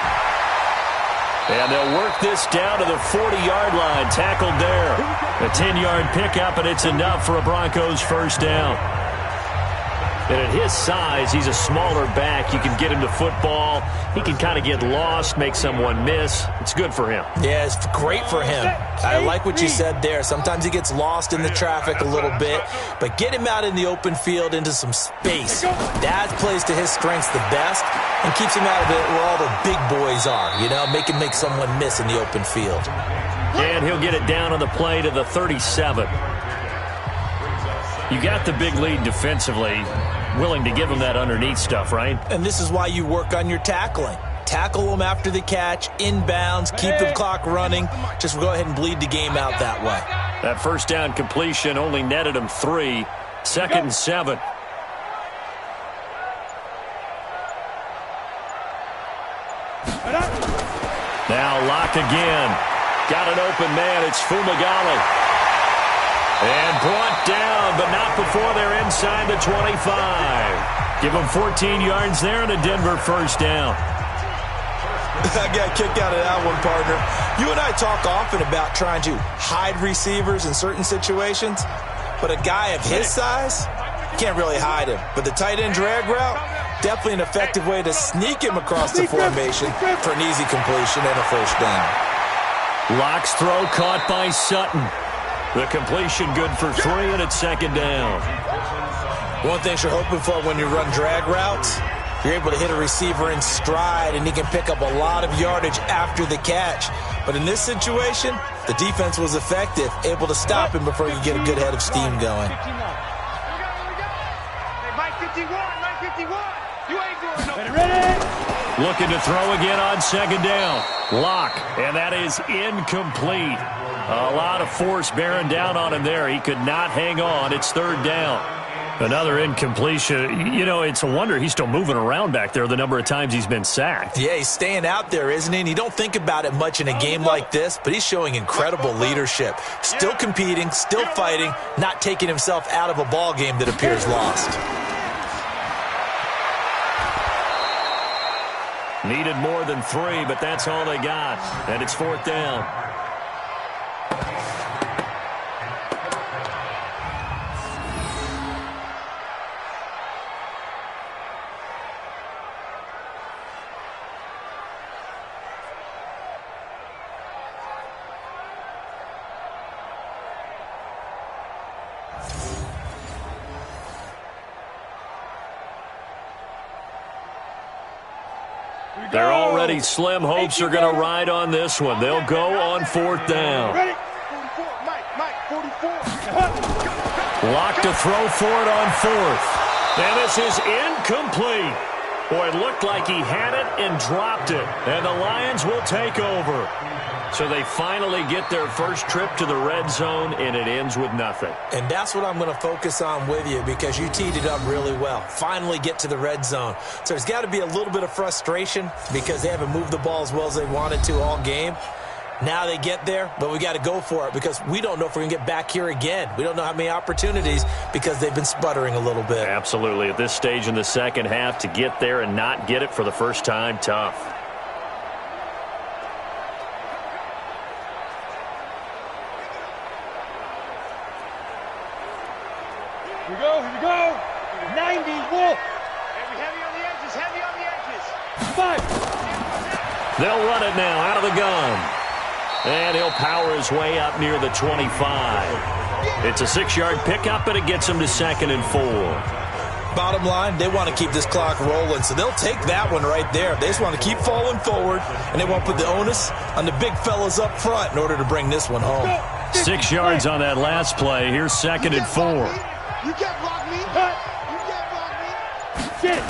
And they'll work this down to the 40-yard line, tackled there. A 10-yard pickup, and it's enough for a Broncos 1st down. And at his size, he's a smaller back. You can get him to football. He can kind of get lost, make someone miss. It's good for him. Yeah, it's great for him. I like what you said there. Sometimes he gets lost in the traffic a little bit, but get him out in the open field into some space. That plays to his strengths the best and keeps him out of it where all the big boys are, you know, make him make someone miss in the open field. And he'll get it down on the play to the 37. You got the big lead defensively. Willing to give him that underneath stuff, right? And this is why you work on your tackling. Tackle them after the catch, inbounds, keep the clock running. Just go ahead and bleed the game out that way. That first down completion only netted him 3. 2nd and 7. Now lock again. Got an open man. It's Fumagalli. And brought down, but not before they're inside the 25. Give them 14 yards there and a Denver first down. I got kicked out of that one, partner. You and I talk often about trying to hide receivers in certain situations, but a guy of his size, can't really hide him. But the tight end drag route, definitely an effective way to sneak him across the formation for an easy completion and a first down. Lock's throw caught by Sutton. The completion good for 3, and it's 2nd down. One thing you're hoping for when you run drag routes, you're able to hit a receiver in stride, and he can pick up a lot of yardage after the catch. But in this situation, the defense was effective, able to stop him before you get a good head of steam going. Looking to throw again on 2nd down. Lock, and that is incomplete. A lot of force bearing down on him there. He could not hang on. It's 3rd down. Another incompletion. You know, it's a wonder he's still moving around back there the number of times he's been sacked. Yeah, he's staying out there, isn't he? And you don't think about it much in a game like this, but he's showing incredible leadership. Still competing, still fighting, not taking himself out of a ball game that appears lost. Needed more than 3, but that's all they got. And it's 4th down. They're already slim hopes are going to ride on this one. They'll go on 4th down. Lock to throw for it on 4th. And this is incomplete. Boy, it looked like he had it and dropped it. And the Lions will take over. So they finally get their first trip to the red zone, and it ends with nothing. And that's what I'm going to focus on with you, because you teed it up really well. Finally get to the red zone. So there's got to be a little bit of frustration because they haven't moved the ball as well as they wanted to all game. Now they get there, but we got to go for it because we don't know if we're going to get back here again. We don't know how many opportunities because they've been sputtering a little bit. Absolutely. At this stage in the second half, to get there and not get it for the first time, tough. Here we go. 90, Wolf. Heavy on the edges, heavy on the edges. 5. They'll run it now out of the gun. And he'll power his way up near the 25. It's a 6-yard pickup, and it gets him to 2nd and 4. Bottom line, they want to keep this clock rolling, so they'll take that one right there. They just want to keep falling forward, and they won't put the onus on the big fellas up front in order to bring this one home. 6 yards on that last play. Here's 2nd and 4. You can't block me. You can't block me. Shit.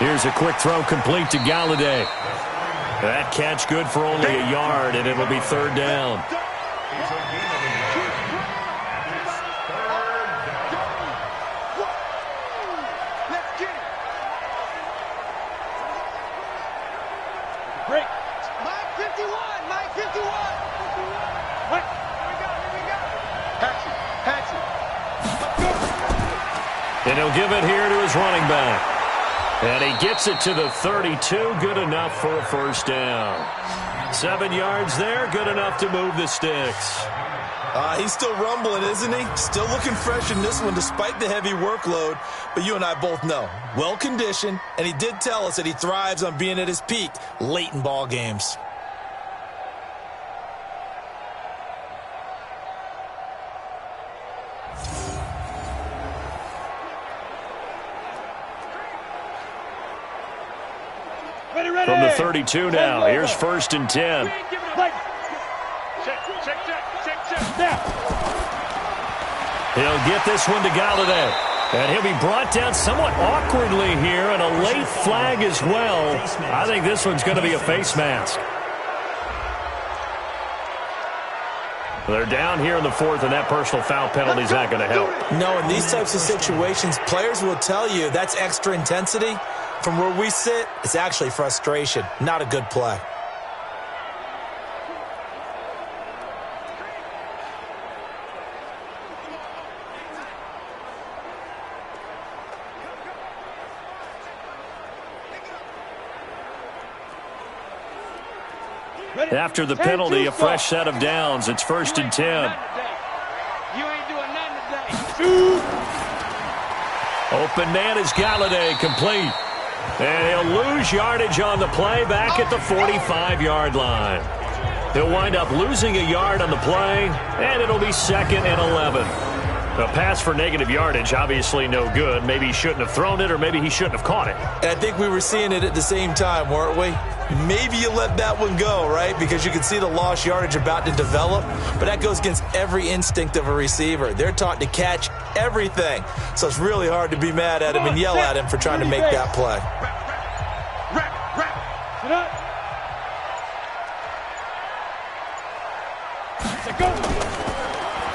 Here's a quick throw complete to Galladay. That catch good for only a yard, and it'll be 3rd down. Break. Mike 51. Mike 51. What? Here we go. Patch it. And he'll give it here to his running back. And he gets it to the 32. Good enough for a first down. 7 yards there, good enough to move the sticks. He's still rumbling, isn't he? Still looking fresh in this one despite the heavy workload. But you and I both know, well-conditioned, and he did tell us that he thrives on being at his peak late in ball games. From the 32 now, here's 1st and 10. He'll get this one to Galladay. And he'll be brought down somewhat awkwardly here, and a late flag as well. I think this one's going to be a face mask. They're down here in the 4th, and that personal foul penalty is not going to help. No, in these types of situations, players will tell you that's extra intensity. From where we sit, it's actually frustration. Not a good play. After the penalty, a fresh set of downs. It's 1st and 10. You ain't doing nothing today. Open man is Galladay, complete. And he'll lose yardage on the play back at the 45-yard line. He'll wind up losing a yard on the play, and it'll be 2nd and 11. A pass for negative yardage, obviously no good. Maybe he shouldn't have thrown it, or maybe he shouldn't have caught it. And I think we were seeing it at the same time, weren't we? Maybe you let that one go, right? Because you can see the lost yardage about to develop. But that goes against every instinct of a receiver. They're taught to catch everything. So it's really hard to be mad at him and yell at him for trying to make that play.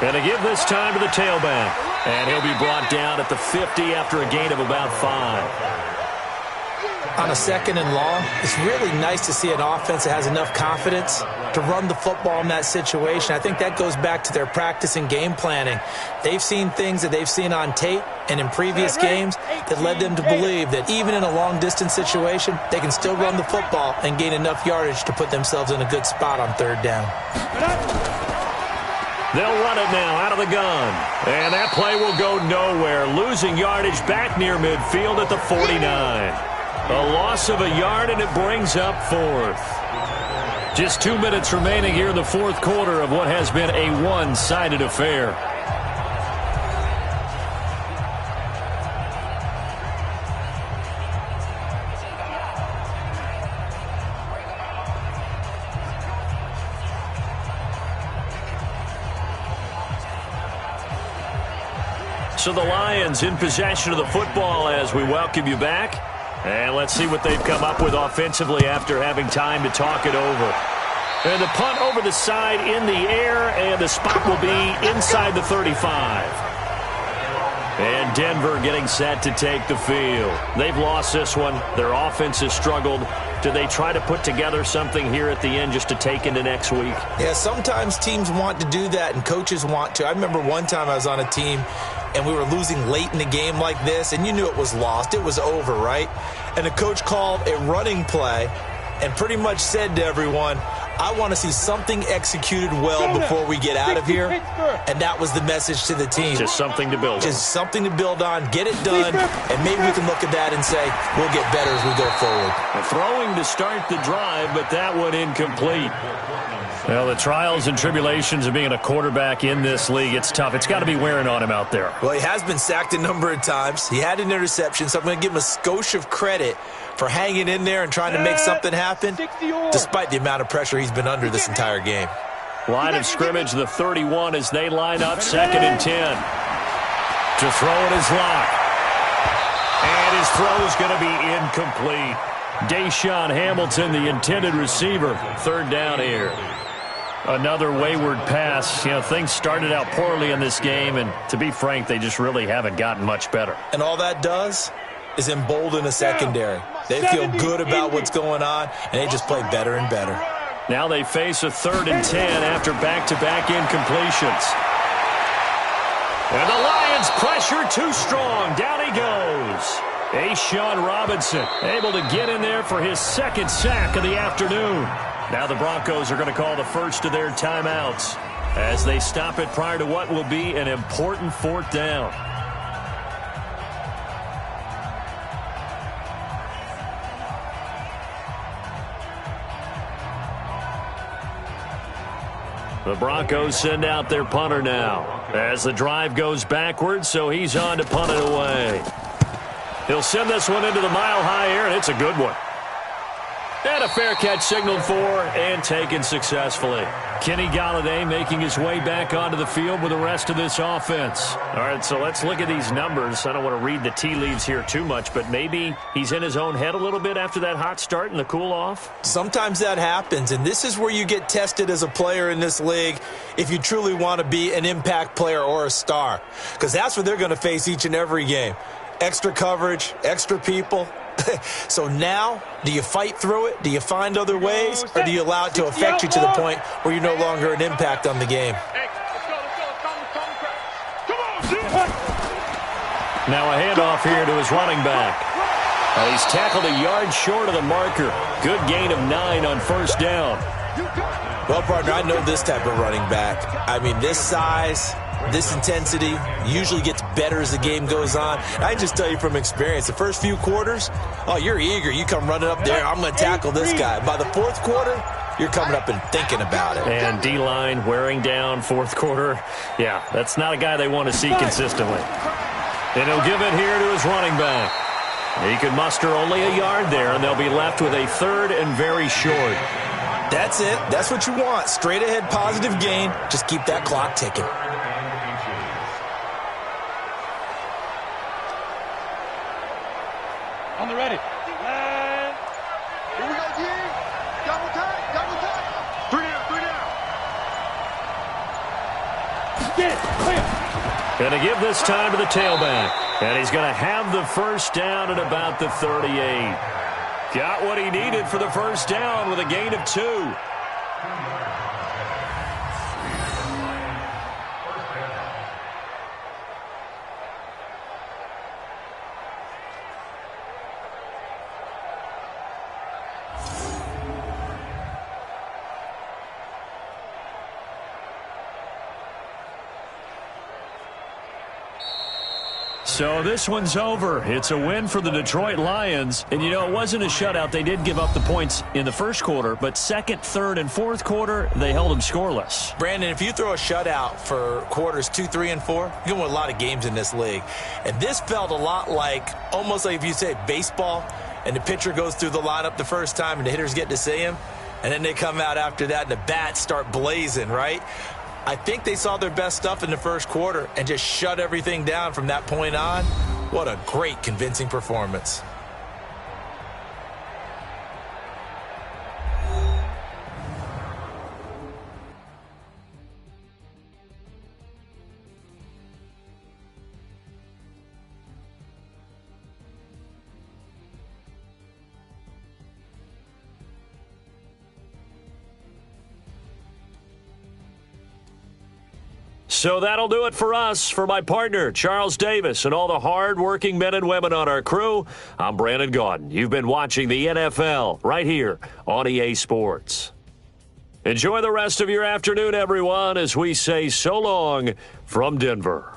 And to give this time to the tailback. And he'll be brought down at the 50 after a gain of about 5. On a 2nd and long, it's really nice to see an offense that has enough confidence to run the football in that situation. I think that goes back to their practice and game planning. They've seen things that they've seen on tape and in previous games that led them to believe that even in a long-distance situation, they can still run the football and gain enough yardage to put themselves in a good spot on 3rd down. They'll run it now out of the gun. And that play will go nowhere, losing yardage back near midfield at the 49. A loss of a yard, and it brings up 4th. Just 2 minutes remaining here in the 4th quarter of what has been a one-sided affair. So the Lions in possession of the football as we welcome you back. And let's see what they've come up with offensively after having time to talk it over. And the punt over the side in the air, and the spot will be inside the 35. And Denver getting set to take the field. They've lost this one. Their offense has struggled. Do they try to put together something here at the end just to take into next week? Yeah, sometimes teams want to do that, and coaches want to. I remember one time I was on a team, and we were losing late in the game like this, and you knew it was lost. It was over, right? And the coach called a running play and pretty much said to everyone, I want to see something executed well before we get out of here. And that was the message to the team. Just something to build on. Just something to build on, get it done, and maybe we can look at that and say, we'll get better as we go forward. Throwing to start the drive, but that one incomplete. Well, the trials and tribulations of being a quarterback in this league, it's tough. It's got to be wearing on him out there. Well, he has been sacked a number of times. He had an interception, so I'm going to give him a skosh of credit for hanging in there and trying to make something happen, despite the amount of pressure he's been under this entire game. Line of scrimmage, the 31 as they line up, 2nd and 10. To throw it is Locke. And his throw is going to be incomplete. Deshaun Hamilton, the intended receiver, 3rd down here. Another wayward pass. You know, things started out poorly in this game, and to be frank, they just really haven't gotten much better. And all that does is embolden a secondary. They feel good about what's going on, and they just play better and better. Now they face a 3rd and 10 after back-to-back incompletions. And the Lions pressure too strong. Down he goes. A'Shawn Robinson able to get in there for his 2nd sack of the afternoon. Now the Broncos are going to call the first of their timeouts as they stop it prior to what will be an important fourth down. The Broncos send out their punter now as the drive goes backwards, so he's on to punt it away. He'll send this one into the mile-high air, and it's a good one. And a fair catch signaled for and taken successfully. Kenny Golladay making his way back onto the field with the rest of this offense. All right, so let's look at these numbers. I don't want to read the tea leaves here too much, but maybe he's in his own head a little bit after that hot start and the cool-off. Sometimes that happens, and this is where you get tested as a player in this league if you truly want to be an impact player or a star, because that's what they're going to face each and every game. Extra coverage, extra people. So now, do you fight through it? Do you find other ways? Or do you allow it to affect you to the point where you're no longer an impact on the game? Now a handoff here to his running back. He's tackled a yard short of the marker. Good gain of 9 on first down. Well, partner, I know this type of running back. I mean, this size, this intensity usually gets better as the game goes on. I can just tell you from experience, the first few quarters, oh, you're eager. You come running up there, I'm going to tackle this guy. By the fourth quarter, you're coming up and thinking about it. And D-line wearing down fourth quarter. Yeah, that's not a guy they want to see consistently. And he'll give it here to his running back. He can muster only a yard there, and they'll be left with a third and very short. That's it. That's what you want. Straight ahead, positive gain. Just keep that clock ticking. On the ready. And here we go, G. Double time, double time. 3 down, 3 down. Get it, clear. Going to give this time to the tailback. And he's going to have the first down at about the 38. Got what he needed for the first down with a gain of 2. So this one's over. It's a win for the Detroit Lions. And, you know, it wasn't a shutout. They did give up the points in the first quarter, but second, third, and fourth quarter, they held them scoreless. Brandon, if you throw a shutout for quarters 2, 3, and 4, you're going to win a lot of games in this league. And this felt a lot like, almost like if you say baseball, and the pitcher goes through the lineup the first time and the hitters get to see him, and then they come out after that and the bats start blazing, right? I think they saw their best stuff in the first quarter and just shut everything down from that point on. What a great, convincing performance. So that'll do it for us. For my partner, Charles Davis, and all the hard-working men and women on our crew, I'm Brandon Gaudin. You've been watching the NFL right here on EA Sports. Enjoy the rest of your afternoon, everyone, as we say so long from Denver.